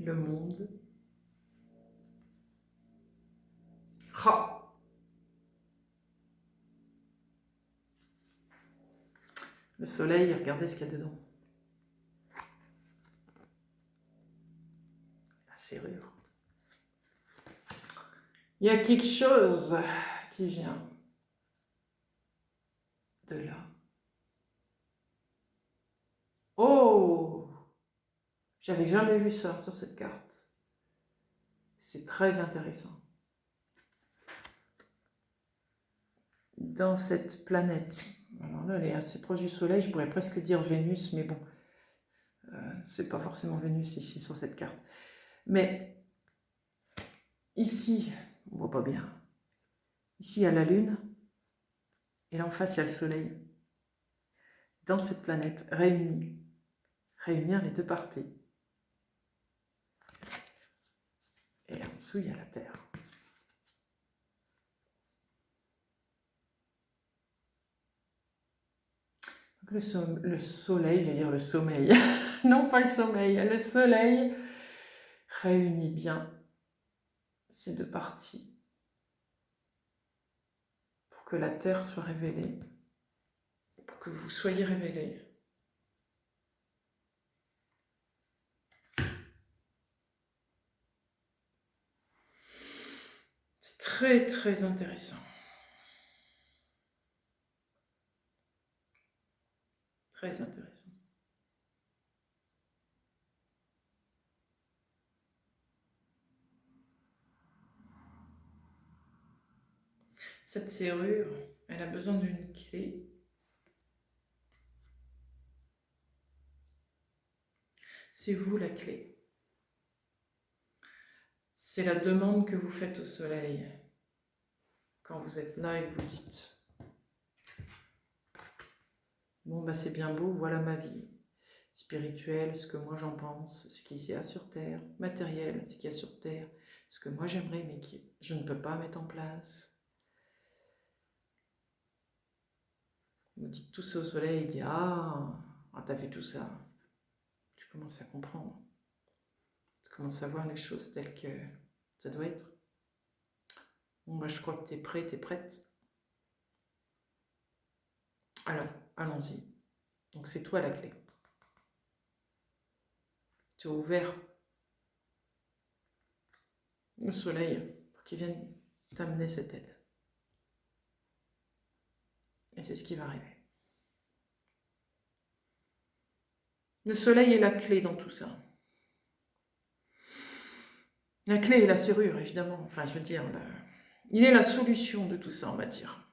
Le monde. Ah. Le soleil, regardez ce qu'il y a dedans. La serrure. Il y a quelque chose qui vient de là. Oh! J'avais jamais vu ça sur cette carte. C'est très intéressant. Dans cette planète, alors là, elle est assez proche du Soleil, je pourrais presque dire Vénus, mais bon, c'est pas forcément Vénus ici sur cette carte. Mais ici, on voit pas bien. Ici, il y a la Lune, et là en face, il y a le Soleil. Dans cette planète, réunir les deux parties. Et en dessous, il y a la Terre. Donc le soleil, j'allais dire le sommeil. Non, pas le sommeil. Le soleil réunit bien ces deux parties pour que la Terre soit révélée, pour que vous soyez révélés. C'est très très intéressant. Très intéressant. Cette serrure, elle a besoin d'une clé. C'est vous la clé. C'est la demande que vous faites au soleil quand vous êtes là et que vous dites « Bon, bah c'est bien beau, voilà ma vie. Spirituelle, ce que moi j'en pense, ce qu'il y a sur Terre, matériel, ce qu'il y a sur Terre, ce que moi j'aimerais mais que je ne peux pas mettre en place. » Vous dites tout ça au soleil, il dit « Ah, t'as vu tout ça ?» Tu commences à comprendre. Tu commences à voir les choses telles que ça doit être. Bon, bah, je crois que tu es prêt, tu es prête. Alors, allons-y. Donc, c'est toi la clé. Tu as ouvert le soleil pour qui viennent t'amener cette aide. Et c'est ce qui va arriver. Le soleil est la clé dans tout ça. La clé est la serrure, évidemment. Enfin, je veux dire, il est la solution de tout ça, on va dire.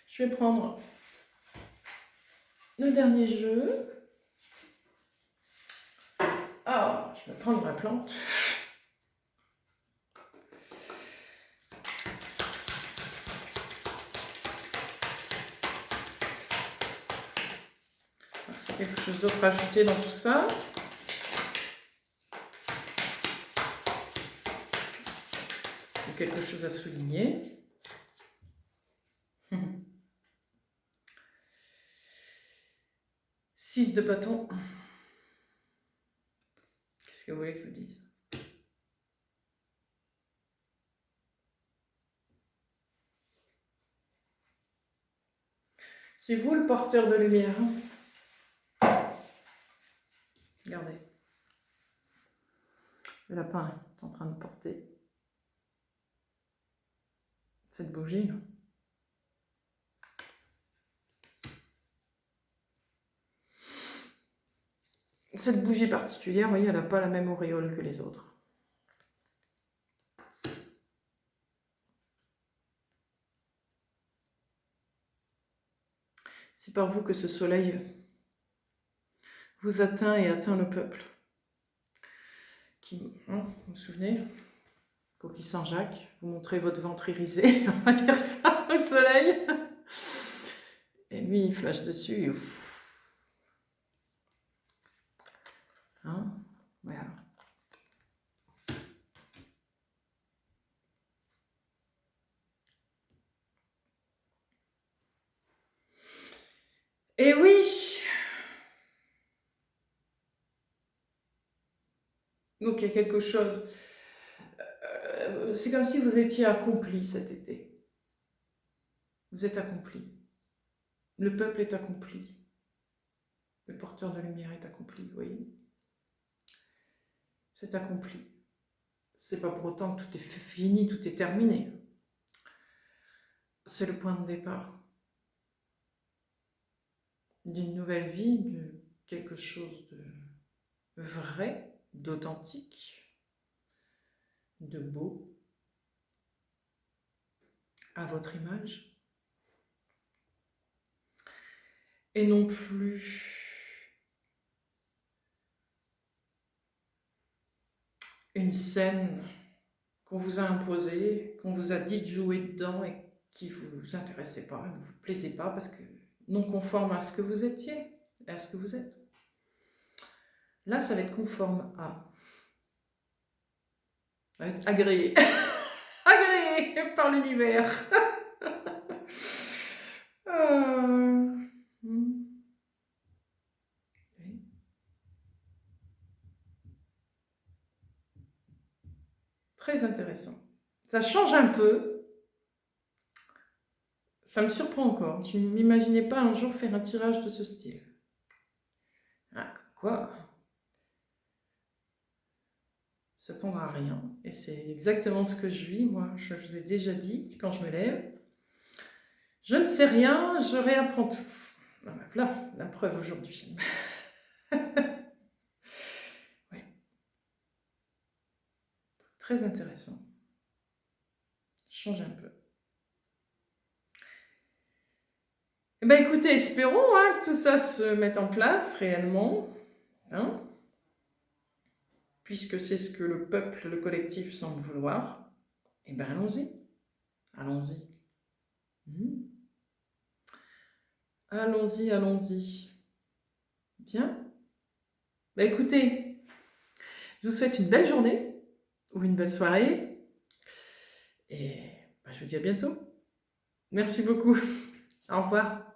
Je vais prendre le dernier jeu. Ah, je vais prendre ma plante. C'est quelque chose d'autre à ajouter dans tout ça. Ou quelque chose à souligner. 6 de bâton. Qu'est-ce que vous voulez que je vous dise? C'est vous le porteur de lumière. Regardez. Le lapin est en train de porter cette bougie. Là. Cette bougie particulière, vous voyez, elle n'a pas la même auréole que les autres. C'est par vous que ce soleil vous atteint et atteint le peuple. Qui, vous vous souvenez, coquille Saint-Jacques, vous montrez votre ventre irisé, on va dire ça, au soleil. Et lui, il flash dessus et voilà. Et oui. Donc il y a quelque chose. C'est comme si vous étiez accompli cet été. Vous êtes accompli. Le peuple est accompli. Le porteur de lumière est accompli, vous voyez. C'est accompli. C'est pas pour autant que tout est fini, tout est terminé. C'est le point de départ d'une nouvelle vie, de quelque chose de vrai, d'authentique, de beau, à votre image. Et non plus une scène qu'on vous a imposée, qu'on vous a dit de jouer dedans et qui ne vous intéressait pas, ne vous plaisait pas parce que non conforme à ce que vous étiez, à ce que vous êtes. Là, ça va être conforme à. Ça va être agréé. Agréé par l'univers. Très intéressant. Ça change un peu. Ça me surprend encore. Je ne m'imaginais pas un jour faire un tirage de ce style. Ah, quoi? Ça tombe à rien. Et c'est exactement ce que je vis. Moi, je vous ai déjà dit, quand je me lève, je ne sais rien, je réapprends tout. Voilà, la preuve aujourd'hui. Ouais. Très intéressant. Change un peu. Eh bien, écoutez, espérons que tout ça se mette en place réellement. Puisque c'est ce que le peuple, le collectif semble vouloir. Eh bien, allons-y. Allons-y. Allons-y, allons-y. Bien. Bah écoutez, je vous souhaite une belle journée ou une belle soirée. Et je vous dis à bientôt. Merci beaucoup. Au revoir.